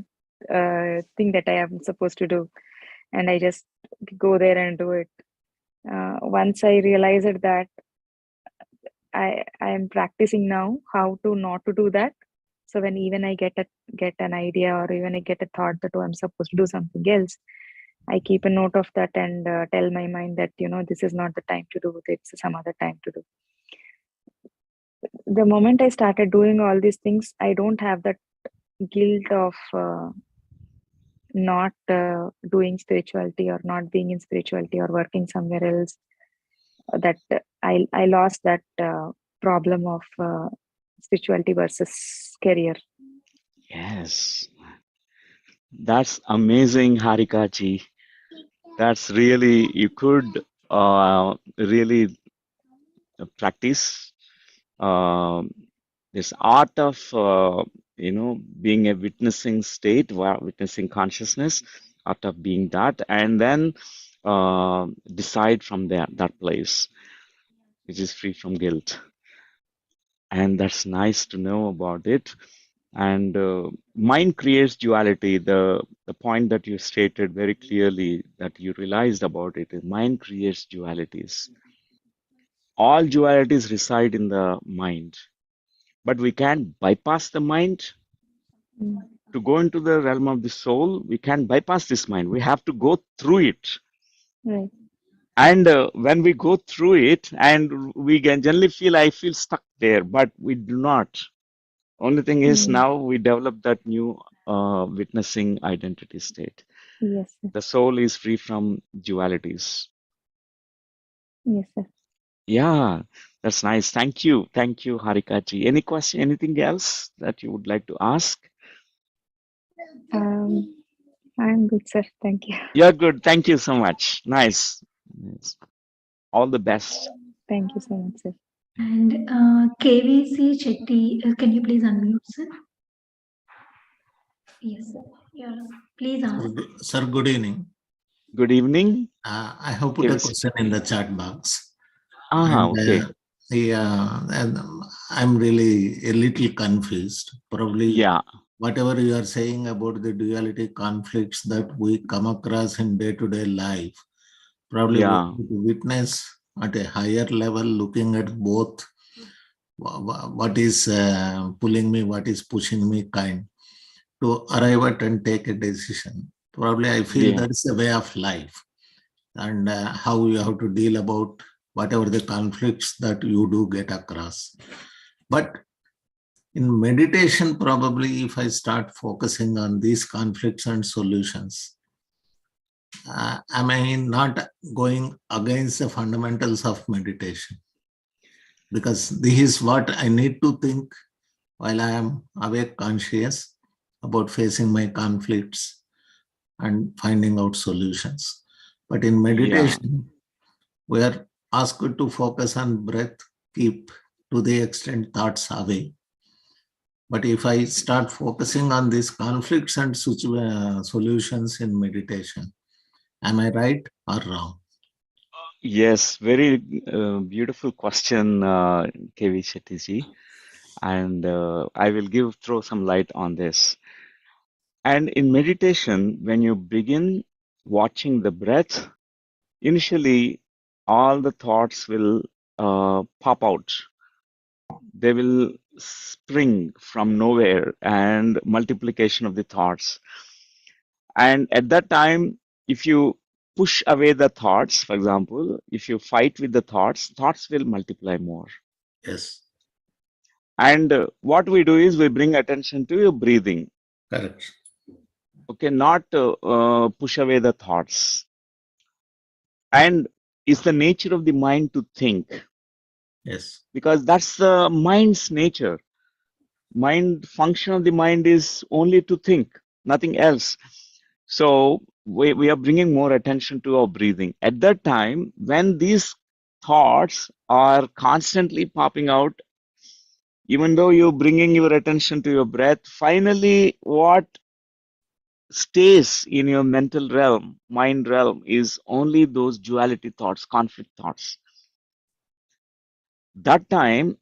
thing that I am supposed to do, and I just go there and do it. Once I realized that I am practicing now how to not to do that. So when even I get an idea, or even I get a thought that, oh, I'm supposed to do something else, I keep a note of that, and tell my mind that, this is not the time to do it, it's some other time to do. The moment I started doing all these things, I don't have that guilt of not doing spirituality or not being in spirituality or working somewhere else. That I lost that problem of spirituality versus career.
Yes, that's amazing, Harika ji. That's really, you could really practice this art of, being a witnessing state, witnessing consciousness, art of being that, and then decide from there, that place, which is free from guilt. And that's nice to know about it. And mind creates duality. The point that you stated very clearly that you realized about it is mind creates dualities. All dualities reside in the mind, but we can't bypass the mind.
Mm.
To go into the realm of the soul, we can't bypass this mind. We have to go through it.
Right.
And when we go through it, and we can generally feel, I feel stuck there, but we do not. Only thing is
Mm.
now we develop that new witnessing identity state.
Yes, sir.
The soul is free from dualities.
Yes, sir.
Yeah, that's nice. Thank you. Thank you, Harikaji. Any question, anything else that you would like to ask?
I'm good, sir. Thank you.
You're good. Thank you so much. Nice. Yes. All the best.
Thank you so much, sir.
And KVC Chetty, can you please unmute, sir? Yes, sir. Yeah. Please ask.
Sir, good evening.
Good evening.
I have put a question in the chat box.
Okay.
And I'm really a little confused. Probably
Yeah.
whatever you are saying about the duality conflicts that we come across in day-to-day life, probably
Yeah.
we need to witness at a higher level, looking at both what is pulling me, what is pushing me, kind to arrive at and take a decision. Probably I feel
Yeah.
that is a way of life, and how you have to deal about whatever the conflicts that you do get across. But in meditation, probably if I start focusing on these conflicts and solutions, am I not going against the fundamentals of meditation? Because this is what I need to think while I am awake, conscious about facing my conflicts and finding out solutions. But in meditation, we are asked to focus on breath, keep to the extent thoughts away. But if I start focusing on these conflicts and solutions in meditation, am I right or wrong?
Yes, very beautiful question, KV Shetty ji. And I will throw some light on this. And in meditation, when you begin watching the breath, initially all the thoughts will pop out. They will spring from nowhere, and multiplication of the thoughts. And at that time, if you push away the thoughts, for example, if you fight with the thoughts will multiply more.
Yes.
And what we do is we bring attention to your breathing.
Correct.
Okay, not push away the thoughts. And it's the nature of the mind to think.
Yes.
Because that's the mind's nature. Function of the mind is only to think, nothing else. So we are bringing more attention to our breathing. At that time, when these thoughts are constantly popping out, even though you're bringing your attention to your breath, finally what stays in your mental realm, mind realm, is only those duality thoughts, conflict thoughts. That time,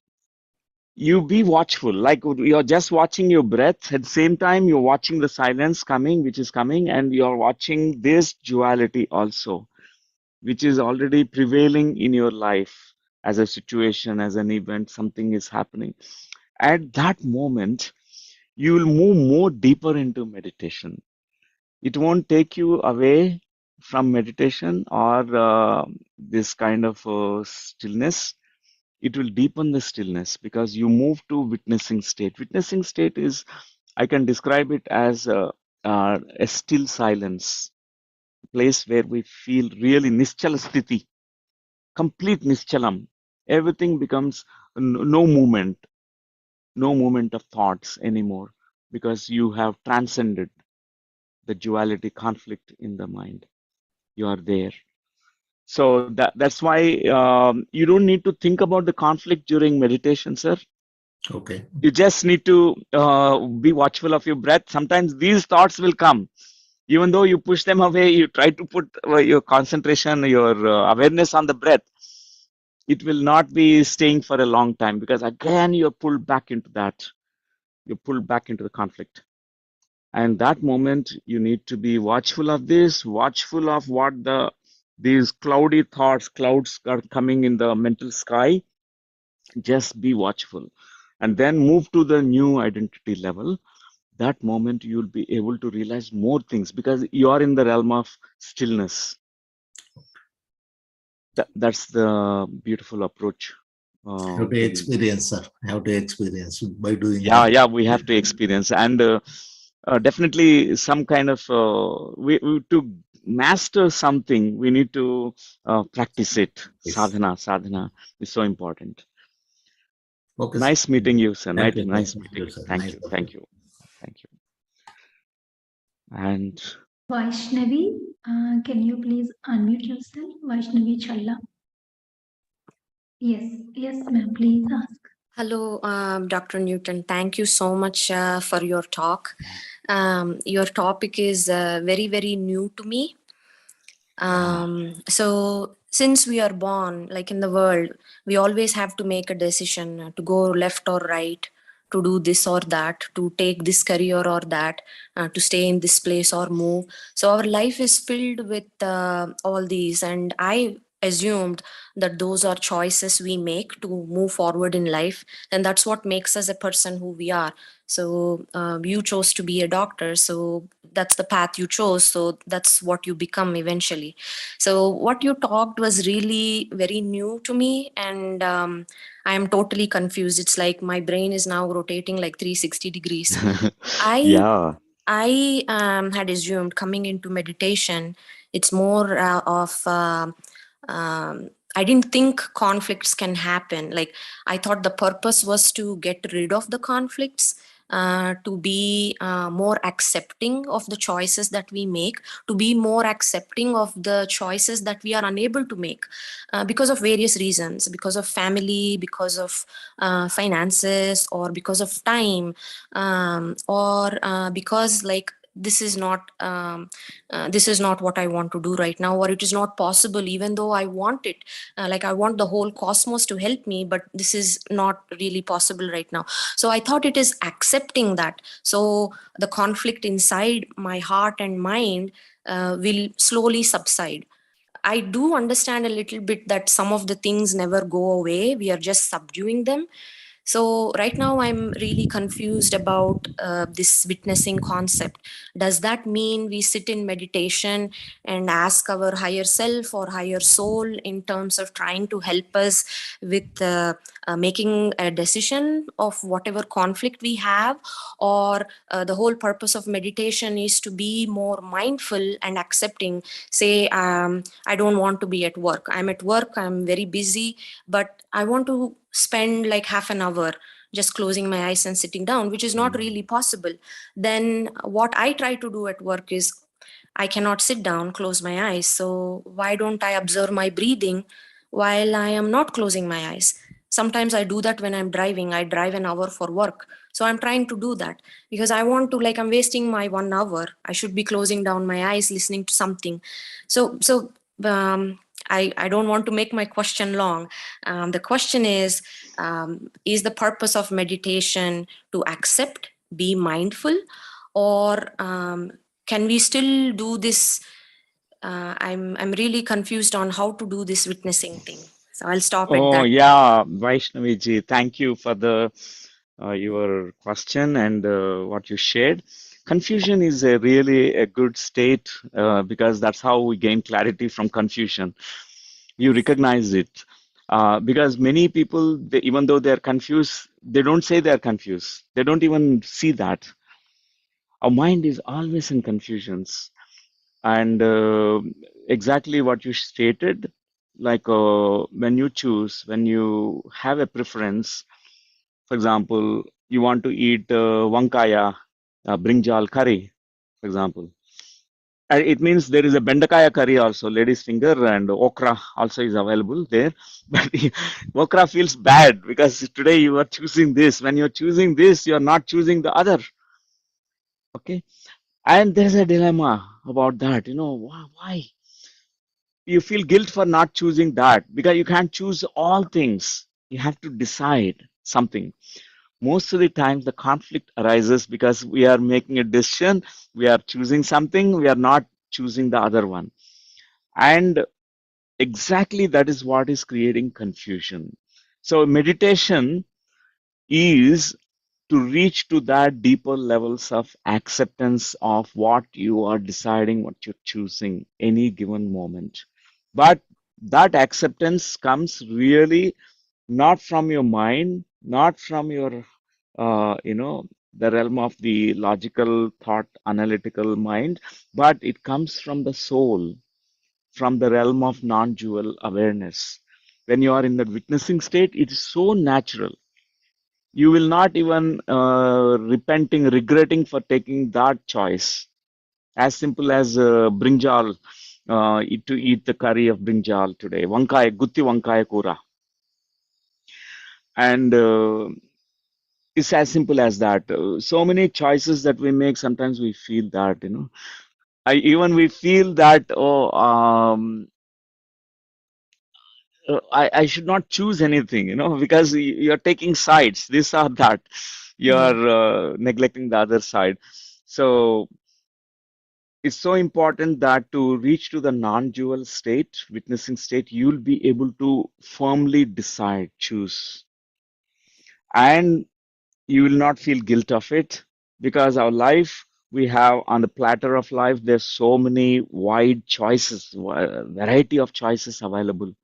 you be watchful, like you're just watching your breath. At the same time, you're watching the silence coming, which is coming, and you're watching this duality also, which is already prevailing in your life as a situation, as an event, something is happening. At that moment, you will move more deeper into meditation. It won't take you away from meditation or this kind of stillness. It will deepen the stillness because you move to witnessing state. Witnessing state is I can describe it as a still silence, place where we feel really nischala sthiti, complete nischalam. Everything becomes no movement, no movement of thoughts anymore, because you have transcended the duality conflict in the mind. You are there. So that's why you don't need to think about the conflict during meditation, sir.
Okay.
You just need to be watchful of your breath. Sometimes these thoughts will come. Even though you push them away, you try to put your concentration, your awareness on the breath. It will not be staying for a long time, because again you're pulled back into that. You're pulled back into the conflict. And that moment, you need to be watchful of this, watchful of what these cloudy thoughts, clouds are coming in the mental sky. Just be watchful, and then move to the new identity level. That moment, you'll be able to realize more things, because you are in the realm of stillness. That's the beautiful approach.
Have to
To
experience, sir. Have to experience by doing
yeah, we have to experience, and definitely some kind of we to master something, we need to practice it.
Yes.
Sadhana is so important.
Okay, sir.
Nice meeting you, sir.
Thank you.
Nice
Thank
meeting
you,
you.
sir.
Thank
Nice
you,
of you.
thank you, thank you. And
Vaishnavi, can you please unmute yourself? Vaishnavi Challa. Yes, ma'am. Please ask.
Hello, Dr. Newton. Thank you so much for your talk. Your topic is very, very new to me. So, since we are born, like in the world, we always have to make a decision to go left or right, to do this or that, to take this career or that, to stay in this place or move. So, our life is filled with all these, and I assumed that those are choices we make to move forward in life, and that's what makes us a person who we are. So you chose to be a doctor, so that's the path you chose, so that's what you become eventually. So what you talked was really very new to me, and I am totally confused. It's like my brain is now rotating like 360 degrees. i
yeah.
I had assumed coming into meditation, it's more of I didn't think conflicts can happen. Like, I thought the purpose was to get rid of the conflicts, to be more accepting of the choices that we make, to be more accepting of the choices that we are unable to make because of various reasons, because of family, because of finances, or because of time, or because, like, this is not what I want to do right now, or it is not possible even though I want it. Like, I want the whole cosmos to help me, but this is not really possible right now. So I thought it is accepting that, so the conflict inside my heart and mind will slowly subside. I do understand a little bit that some of the things never go away, we are just subduing them. So right now I'm really confused about this witnessing concept. Does that mean we sit in meditation and ask our higher self or higher soul in terms of trying to help us with making a decision of whatever conflict we have? Or the whole purpose of meditation is to be more mindful and accepting? Say, I don't want to be at work. I'm at work, I'm very busy, but I want to spend like half an hour just closing my eyes and sitting down, which is not really possible. Then what I try to do at work is, I cannot sit down, close my eyes. So why don't I observe my breathing while I am not closing my eyes? Sometimes I do that when I'm driving. I drive an hour for work. So I'm trying to do that because I want to, like, I'm wasting my 1 hour. I should be closing down my eyes, listening to something. So I don't want to make my question long. The question is the purpose of meditation to accept, be mindful, or can we still do this? I'm really confused on how to do this witnessing thing. So I'll stop at
Oh
that.
yeah, Vaishnavi ji, thank you for the your question and what you shared. Confusion is a really a good state, because that's how we gain clarity from confusion. You recognize it, because many people, even though they're confused, they don't say they're confused. They don't even see that. Our mind is always in confusions. And exactly what you stated, like when you choose, when you have a preference, for example, you want to eat wankaya, brinjal curry, for example. It means there is a bendakaya curry also, lady's finger, and okra also is available there. But okra feels bad because today you are choosing this. When you're choosing this, you're not choosing the other. Okay. And there's a dilemma about that. Why? You feel guilt for not choosing that because you can't choose all things. You have to decide something. Most of the times, the conflict arises because we are making a decision, we are choosing something, we are not choosing the other one. And exactly that is what is creating confusion. So, meditation is to reach to that deeper levels of acceptance of what you are deciding, what you're choosing any given moment. But that acceptance comes really not from your mind, not from your, the realm of the logical thought, analytical mind, but it comes from the soul, from the realm of non-dual awareness. When you are in the witnessing state, it is so natural. You will not even repenting, regretting for taking that choice. As simple as brinjal, to eat the curry of brinjal today, wankai, gutti wankai kura. And it's as simple as that. So many choices that we make, sometimes we feel that, we feel that, I should not choose anything, because you're taking sides, this or that. You're neglecting the other side. So it's so important that to reach to the non-dual state, witnessing state, you'll be able to firmly decide, choose. And you will not feel guilt of it because our life, we have on the platter of life, there's so many wide choices, variety of choices available.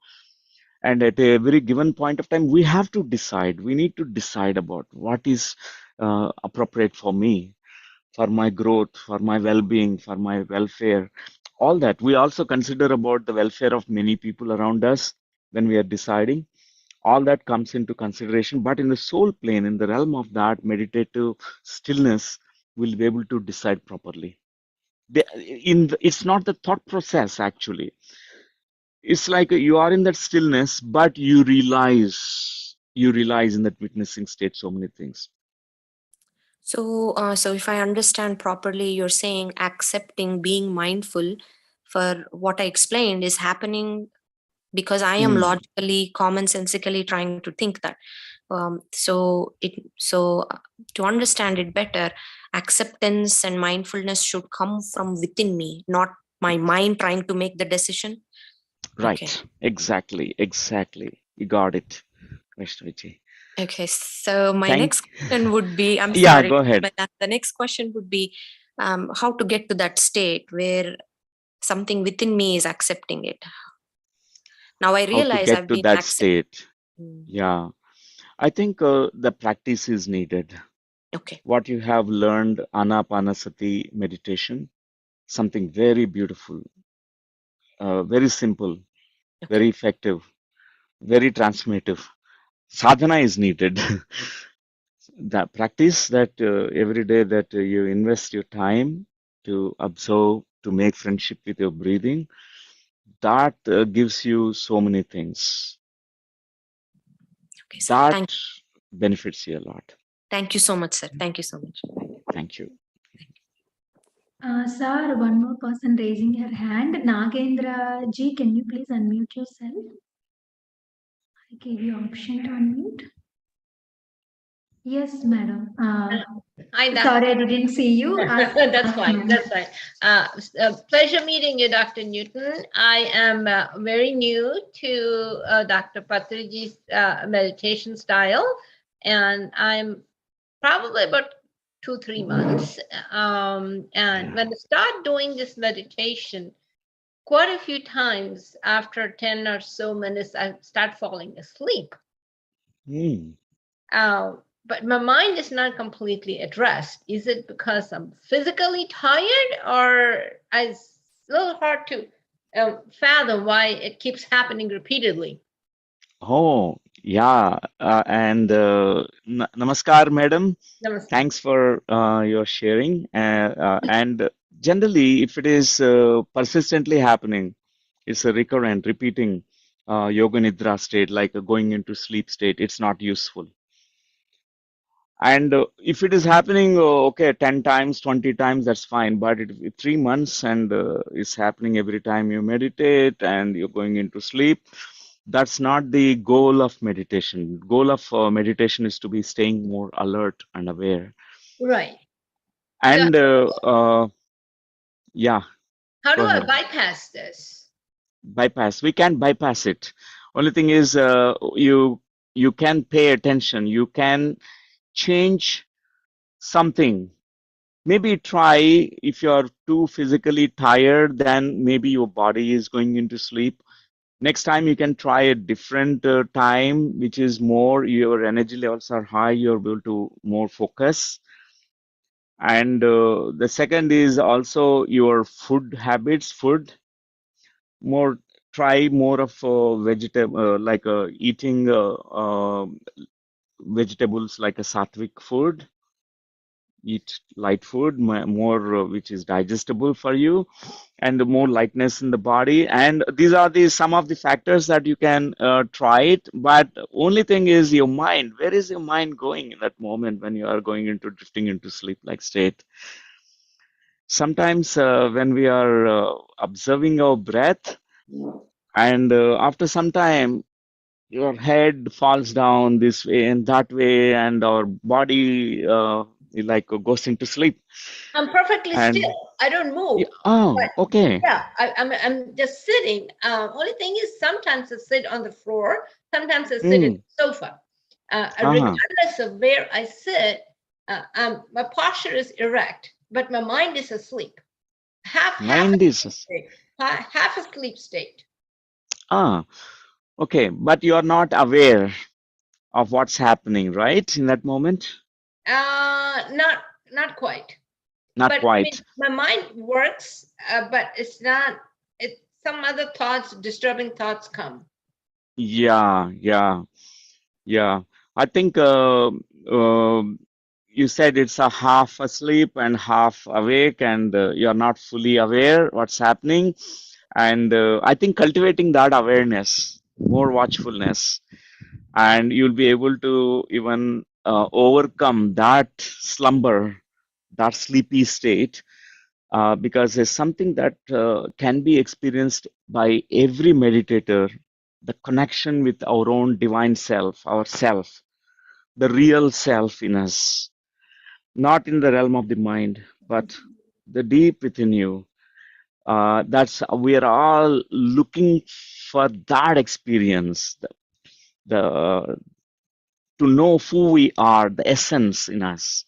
And at a very given point of time, we have to decide. We need to decide about what is appropriate for me, for my growth, for my well-being, for my welfare, all that. We also consider about the welfare of many people around us when we are deciding. All that comes into consideration. But in the soul plane, in the realm of that meditative stillness, we'll be able to decide properly. It's not the thought process actually. It's like you are in that stillness, but you realize in that witnessing state so many things.
So if I understand properly, you're saying accepting, being mindful for what I explained is happening because I am
Hmm.
logically, commonsensically trying to think that. So to understand it better, acceptance and mindfulness should come from within me, not my mind trying to make the decision.
Right.
Okay.
Exactly. You got it, Vaishnavi.
Okay. So my
Thank.
next question would be, I'm
Yeah,
sorry,
go ahead.
but the next question would be how to get to that state where something within me is accepting it. Now I
How to
realize
get
I've
to
been
that
accepting.
state? Yeah, I think the practice is needed.
Okay.
What you have learned, Anapanasati meditation, something very beautiful, very simple,
Okay.
very effective, very transformative. Sadhana is needed. That practice that every day that you invest your time to observe, to make friendship with your breathing, that gives you so many things.
Okay, sir.
That benefits you a lot.
Thank you so much, sir. Thank you so much.
Thank you.
Sir, one more person raising her hand. Nagendra ji, can you please unmute yourself? I gave you option to unmute. Yes, madam.
Hi, Dr.
Sorry, I didn't see you.
That's fine. That's fine. Pleasure meeting you, Dr. Newton. I am very new to Dr. Patriji's meditation style, and I'm probably about 2-3 months. And
Yeah.
when I start doing this meditation, quite a few times after 10 or so minutes, I start falling asleep.
Hmm.
but my mind is not completely at rest. Is it because I'm physically tired, or it's a little hard to fathom why it keeps happening repeatedly?
Oh, yeah. And Namaskar, madam.
Namaste.
Thanks for your sharing. And generally, if it is persistently happening, it's a recurrent, repeating yoga nidra state, like going into sleep state, it's not useful. And if it is happening, okay, 10 times, 20 times, that's fine. But 3 months and it's happening every time you meditate and you're going into sleep, that's not the goal of meditation. Goal of meditation is to be staying more alert and aware.
Right. So
And yeah,
how do
go
I
ahead.
bypass this?
Bypass. We can't bypass it. Only thing is, you can pay attention. You can change something. Maybe try, if you're too physically tired, then maybe your body is going into sleep. Next time you can try a different time, which is more, your energy levels are high, you're able to more focus. And the second is also your food habits, more, try more of vegetable, like eating vegetables like a sattvic food. Eat light food, more which is digestible for you, and the more lightness in the body. And these are the some of the factors that you can try it. But only thing is your mind. Where is your mind going in that moment when you are going into drifting into sleep like state? Sometimes when we are observing our breath, and after some time your head falls down this way and that way, and our body like goes into sleep.
I'm perfectly
And
still. I don't move.
oh,
But
okay.
yeah, I'm just sitting. Only thing is, sometimes I sit on the floor. Sometimes I sit in
Mm.
the sofa.
Uh-huh.
Regardless of where I sit, my posture is erect, but my mind is asleep. Half a
Mind is
sleep state. Half a sleep state.
ah, okay, but you are not aware of what's happening, right? In that moment?
Not quite.
Not
But I mean,
quite.
my mind works, but it's not. It's some other thoughts, disturbing thoughts come.
Yeah, yeah, yeah. I think you said it's a half asleep and half awake, and you're not fully aware what's happening. And I think cultivating that awareness, more watchfulness, and you'll be able to even overcome that slumber, that sleepy state, because there's something that can be experienced by every meditator, the connection with our own divine self, ourself, the real self in us, not in the realm of the mind, but the deep within you. That's we are all looking for that experience, the to know who we are, the essence in us.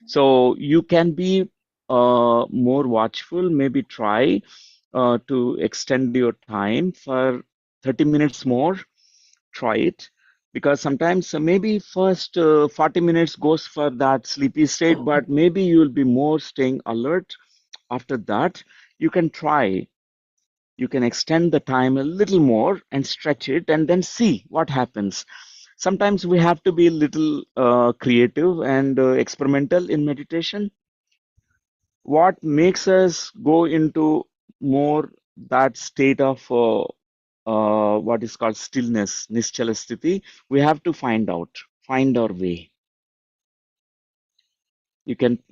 So you can be more watchful, maybe try to extend your time for 30 minutes more. Try it. Because sometimes maybe first 40 minutes goes for that sleepy state, but maybe you will be more staying alert after that. You can try. You can extend the time a little more and stretch it and then see what happens. Sometimes we have to be a little creative and experimental in meditation. What makes us go into more that state of what is called stillness, nischala we have to find our way.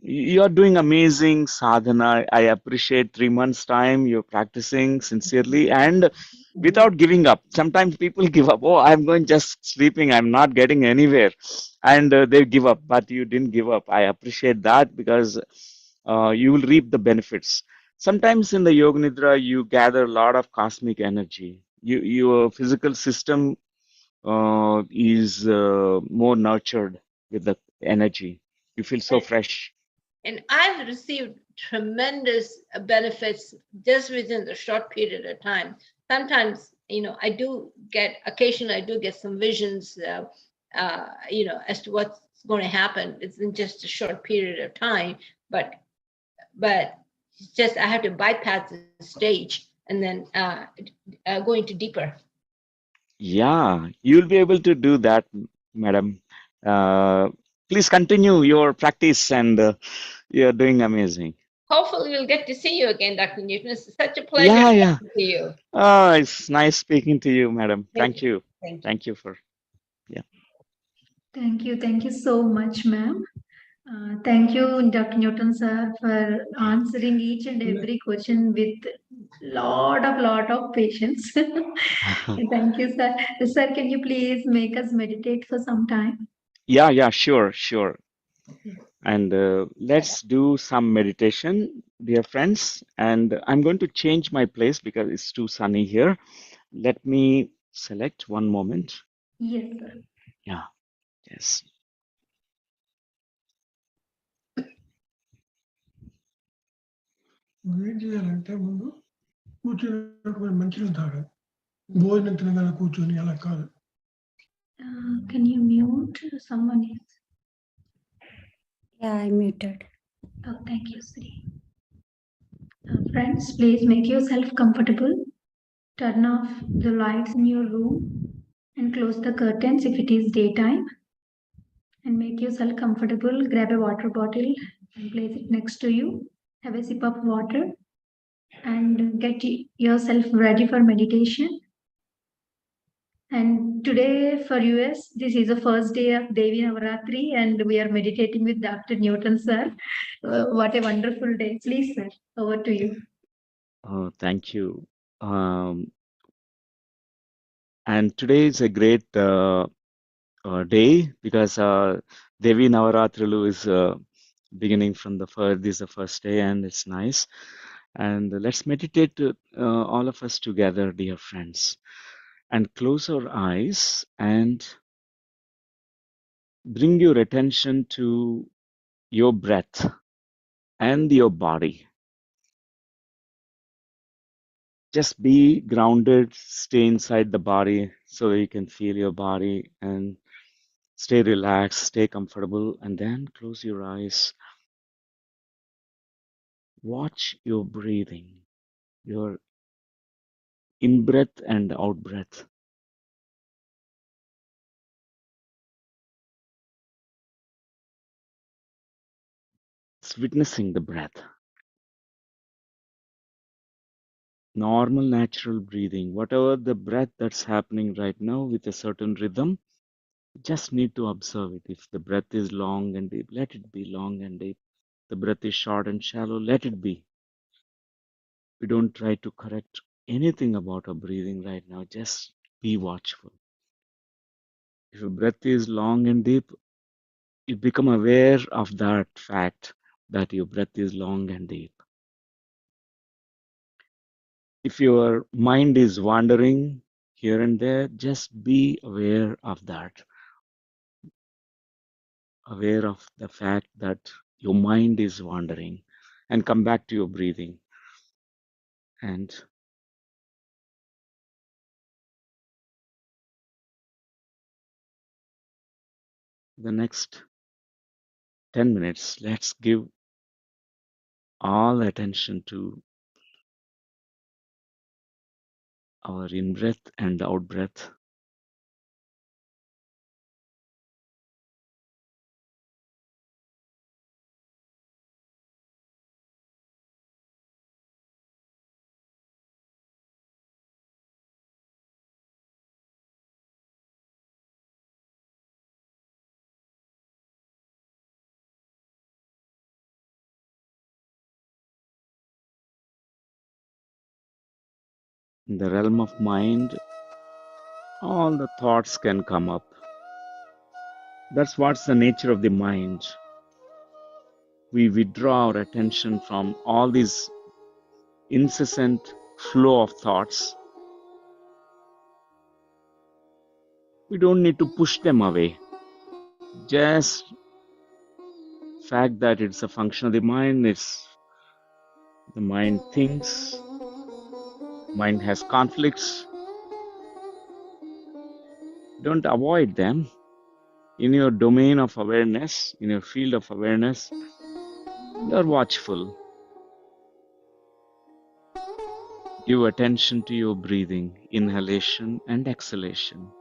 You're doing amazing sadhana. I appreciate 3 months time you're practicing sincerely and without giving up. Sometimes people give up. Oh, I'm going just sleeping. I'm not getting anywhere. And they give up, but you didn't give up. I appreciate that because you will reap the benefits. Sometimes in the Yoga Nidra, you gather a lot of cosmic energy. Your physical system is more nurtured with the energy. You feel so fresh.
And I've received tremendous benefits just within the short period of time. Sometimes, occasionally I do get some visions, as to what's going to happen. It's in just a short period of time, but it's just I have to bypass the stage and then go into deeper.
Yeah, you'll be able to do that, madam. Please continue your practice, and you're doing amazing.
Hopefully, we'll get to see you again, Dr. Newton. It's such a pleasure
Yeah,
talking
yeah.
to you.
Oh, it's nice speaking to you, madam. Thank you.
Thank you.
Thank you for, yeah.
Thank you. Thank you so much, ma'am. Thank you, Dr. Newton, sir, for answering each and every question with lot of patience. Thank you, sir. Sir, can you please make us meditate for some time?
Yeah, sure, sure. And let's do some meditation, dear friends. And I'm going to change my place because it's too sunny here. Let me select one moment.
Yes, sir.
Yeah, yes.
ఏం చేయాలంటే ముందు కూర్చున్నప్పుడు మంచిగా తాగాలి భోజనం తినగానే కూర్చొని అలా కాదు.
Can you mute someone else?
Yeah, I muted.
Oh, thank you, Sri. Friends, please make yourself comfortable. Turn off the lights in your room and close the curtains if it is daytime. And make yourself comfortable. Grab a water bottle and place it next to you. Have a sip of water and get yourself ready for meditation. And today for US, this is the first day of Devi Navaratri and we are meditating with Dr. Newton, sir. What a wonderful day. Please, sir, over to you.
Oh, thank you. And today is a great day because Devi Navaratrilu is beginning from this is the first day, and it's nice. And let's meditate, all of us together, dear friends, and close our eyes and bring your attention to your breath and your body. Just be grounded, stay inside the body so that you can feel your body and stay relaxed, stay comfortable, and then close your eyes. Watch your breathing, your in-breath and out-breath. It's witnessing the breath. Normal, natural breathing. Whatever the breath that's happening right now with a certain rhythm, just need to observe it. If the breath is long and deep, let it be long and deep. The breath is short and shallow, let it be. We don't try to correct anything about our breathing right now. Just be watchful. If your breath is long and deep, you become aware of that fact that your breath is long and deep. If your mind is wandering here and there, just be aware of that. Aware of the fact that your mind is wandering and come back to your breathing. And the next 10 minutes, let's give all attention to our in-breath and out-breath. In the realm of mind, all the thoughts can come up. That's what's the nature of the mind. We withdraw our attention from all these incessant flow of thoughts. We don't need to push them away. Just fact that it's a function of the mind. It's the mind thinks, mind has conflicts. Don't avoid them. In your domain of awareness, in your field of awareness, you're watchful. Give attention to your breathing, inhalation and exhalation.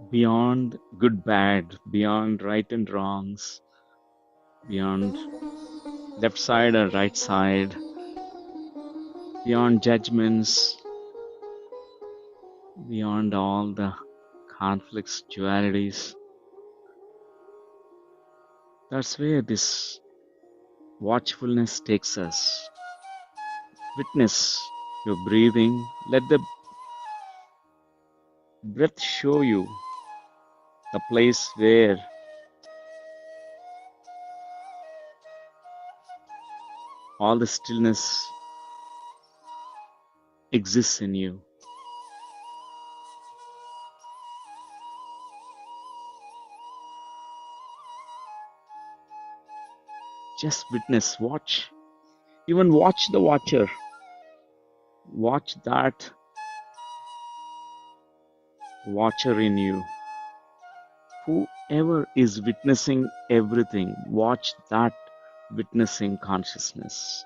Beyond good, bad, beyond right and wrongs, beyond left side or right side, beyond judgments, beyond all the conflicts, dualities. That's where this watchfulness takes us. Witness your breathing. Let the breath show you the place where all the stillness exists in you. Just witness, watch. Even watch the watcher. Watch that watcher in you. Whoever is witnessing everything, watch that witnessing consciousness.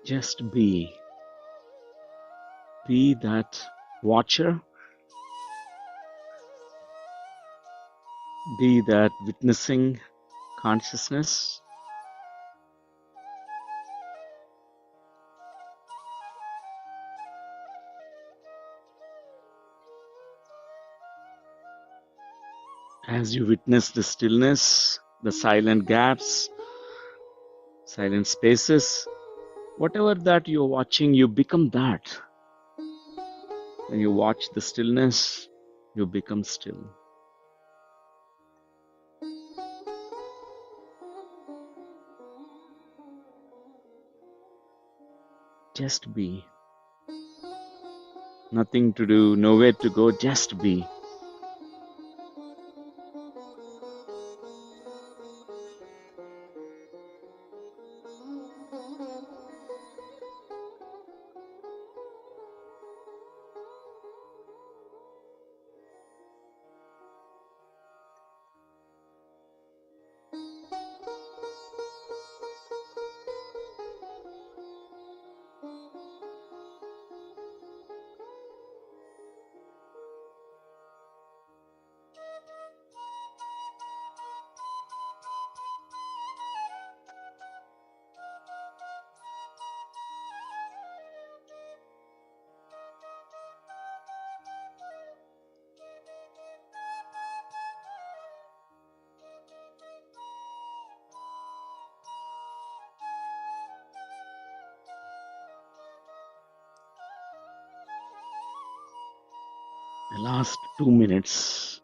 Just be. Be that watcher. Be that witnessing consciousness. As you witness the stillness, the silent gaps, silent spaces, whatever that you're watching, you become that. When you watch the stillness, you become still. Just be. Nothing to do, nowhere to go, just be. The last 2 minutes.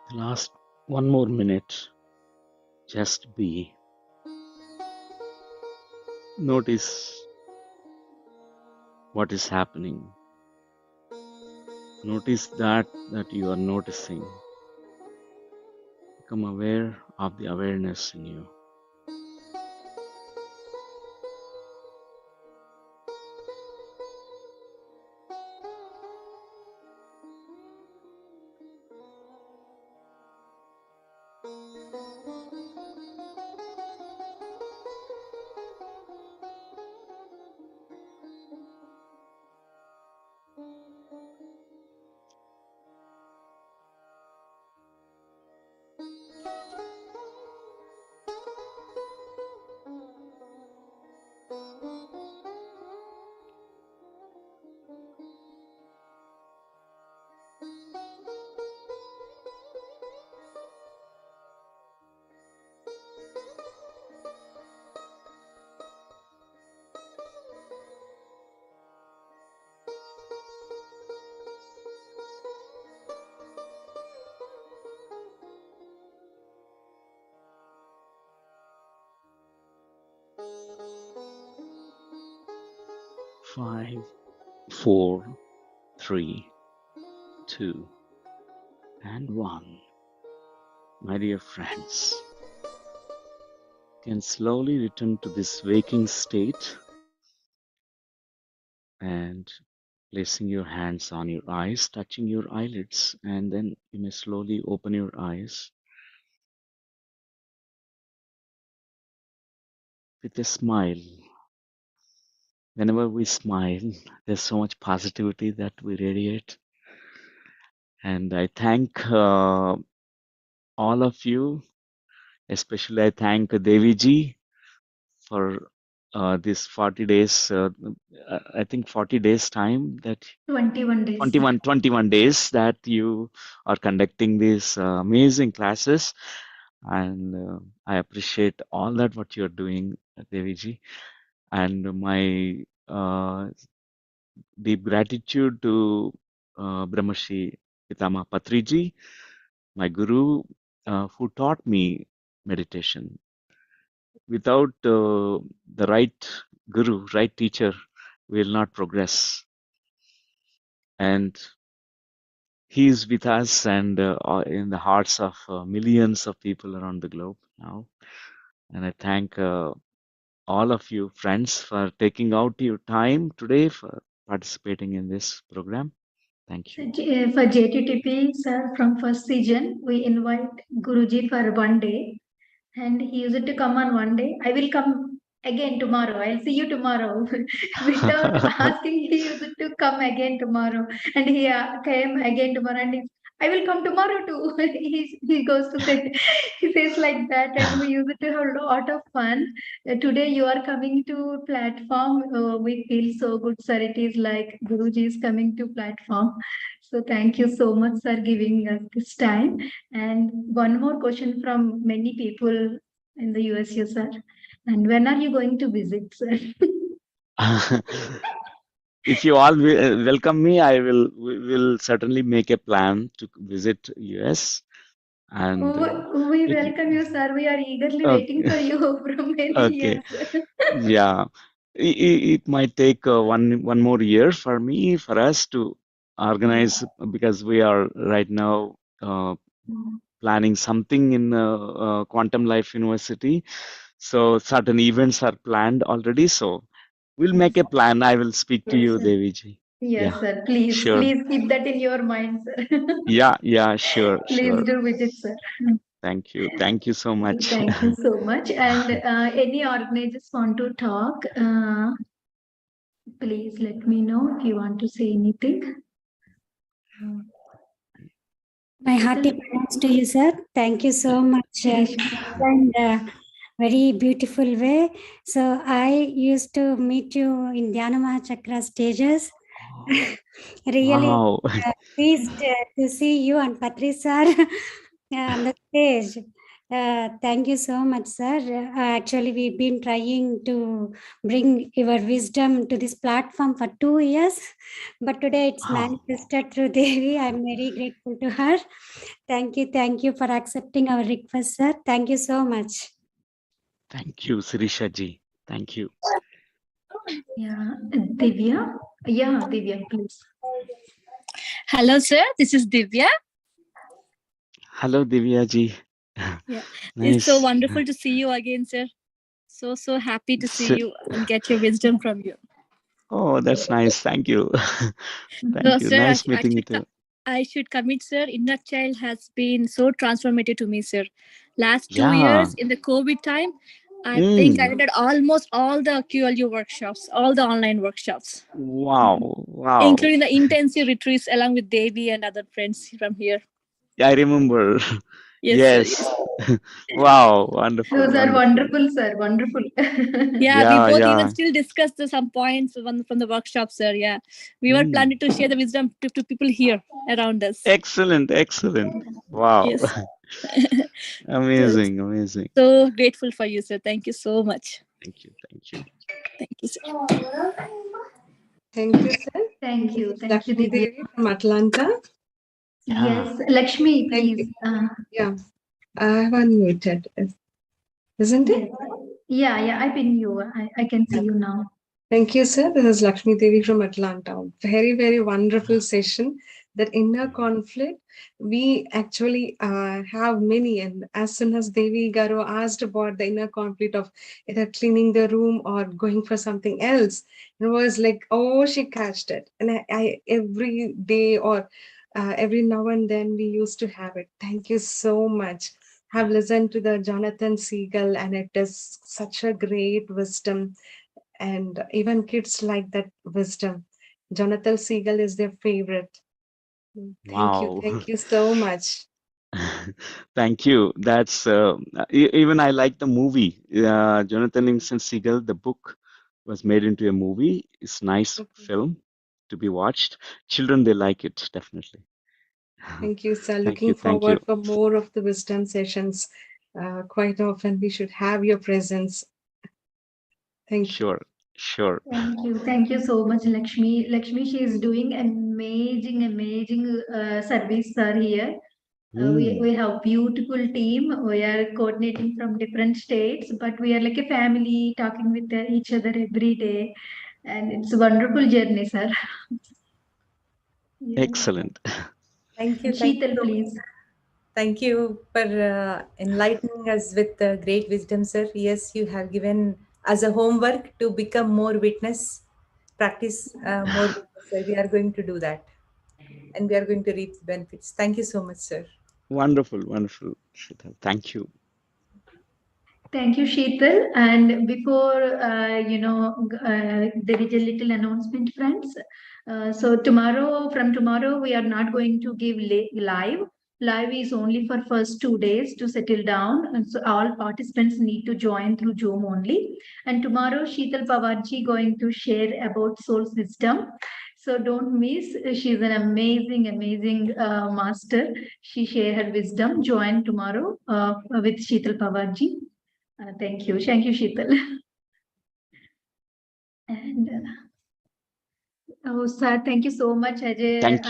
The last 1 more minute. Just be. Notice what is happening. Notice that you are noticing. Become aware of the awareness in you. Five, 4, 3, 2, and 1. My dear friends, you can slowly return to this waking state and placing your hands on your eyes, touching your eyelids, and then you may slowly open your eyes with a smile. Whenever we smile, there's so much positivity that we radiate. And I thank all of you, especially I thank Devi ji for this 40 days, I think 40 days time that
21 days.
21 days that you are conducting these amazing classes. And I appreciate all that what you're doing, Devi ji. And my deep gratitude to Brahmarshi Pitama Patriji, my guru, who taught me meditation. Without the right guru, right teacher, we will not progress. And he is with us and in the hearts of millions of people around the globe now. And I thank all of you friends for taking out your time today for participating in this program. Thank you.
For JTTP, sir, from first season, we invite Guruji for one day. And he used to come on one day. I will come again tomorrow. I'll see you tomorrow. Without asking, he used to come again tomorrow. And he came again tomorrow. And I will come tomorrow too. he goes to say, he says like that. And we used to have a lot of fun. Today you are coming to platform. We feel so good, sir. It is like Guruji is coming to platform. So thank you so much, sir, giving us this time. And one more question from many people in the USA, sir. And when are you going to visit, sir?
if you all welcome me, we will certainly make a plan to visit US. And
We
it,
welcome you, sir. We are eagerly waiting
okay,
for you from many
okay,
years.
yeah. It might take one more year for us to organize, because we are right now planning something in Quantum Life University. So certain events are planned already. So we'll make a plan. I will speak to
Yes,
you,
sir.
Deviji.
Yes,
Yeah,
sir. Please,
sure.
please keep that in your mind, sir.
Yeah, sure,
Please
sure.
do visit, sir.
Thank you so much.
Thank you so much. And any organizers want to talk, please let me know if you want to say anything.
My hearty thanks to you, sir. Thank you so much. And very beautiful way. So I used to meet you in Dhyana Mahachakra stages. Really
Wow.
pleased to see you and Patri sir on the stage. Thank you so much, sir. Actually, we've been trying to bring your wisdom to this platform for 2 years, but today it's manifested through Devi. I'm very grateful to her. Thank you for accepting our request, sir. Thank you so much.
Thank you, Sirisha ji. Thank you.
Yeah, Divya. Yeah, Divya, please.
Hello, sir. This is Divya.
Hello, Divya ji.
Yeah,
Nice.
it's so wonderful to see you again, sir. So happy to see you and get your wisdom from you.
Oh, that's nice. Thank you. Thank
So,
you.
sir,
Nice meeting you too.
I should commit, sir. Inner child has been so transformative to me, sir. Last 2
Yeah.
years in the COVID time, I think I attended almost all the QLU workshops, all the online workshops.
Wow.
Including the intensive retreats along with Devi and other friends from here.
I remember.
Yes.
Yes. Wow. Wonderful.
Those are
Wonderful.
wonderful, sir. Wonderful.
Yeah, we both even
Yeah.
still discussed some points from the workshop, sir. Yeah, we were planning to share the wisdom to people here around us.
Excellent. Wow.
Yes.
Amazing.
So grateful for you, sir. Thank you so much.
Thank you.
Thank you, sir.
Thank you, sir.
Thank you,
Lakshmi
Divya.
Devi from Atlanta.
Yes, Lakshmi,
Thank
please.
Yeah, I have unmuted, isn't it?
Yeah, I pin you. I can see you now.
Thank you, sir. This is Lakshmi Devi from Atlanta. Very wonderful session. That inner conflict, we actually have many. And as soon as Devi Garu asked about the inner conflict of either cleaning the room or going for something else, it was like, oh, she catched it. And I every day or every now and then we used to have it. Thank you so much. Have listened to the Jonathan Siegel, and it is such a great wisdom. And even kids like that wisdom. Jonathan Siegel is their favorite.
Wow.
Thank you so much.
Thank you. That's even I like the movie. Jonathan Livingston Seagull, the book was made into a movie. It's nice film to be watched. Children, they like it, definitely.
Thank you, sir.
Thank
Looking
you.
forward for more of the wisdom sessions. Quite often we should have your presence. Thank you.
Sure.
Thank you so much, Lakshmi. Lakshmi, she is doing amazing service, sir, here. We have beautiful team. We are coordinating from different states, but we are like a family talking with each other every day. And it's a wonderful journey, sir.
Excellent.
Thank you.
Sheetal, please.
Thank you for enlightening us with great wisdom, sir. Yes, you have given us a homework to become more witness, practice more witness, sir. We are going to do that. And we are going to reap the benefits. Thank you so much, sir.
Wonderful. Sheetal. Thank you.
Thank you, Sheetal. And before, there is a little announcement, friends. So from tomorrow, we are not going to give live. Live is only for first 2 days to settle down. And so all participants need to join through Zoom only. And tomorrow, Sheetal Babaji going to share about soul system. So don't miss. She's an amazing master. She share her wisdom. Join tomorrow with Sheetal Babaji. Thank you, Sheetal. And Oh, sir, thank you so much, Ajay.
Thank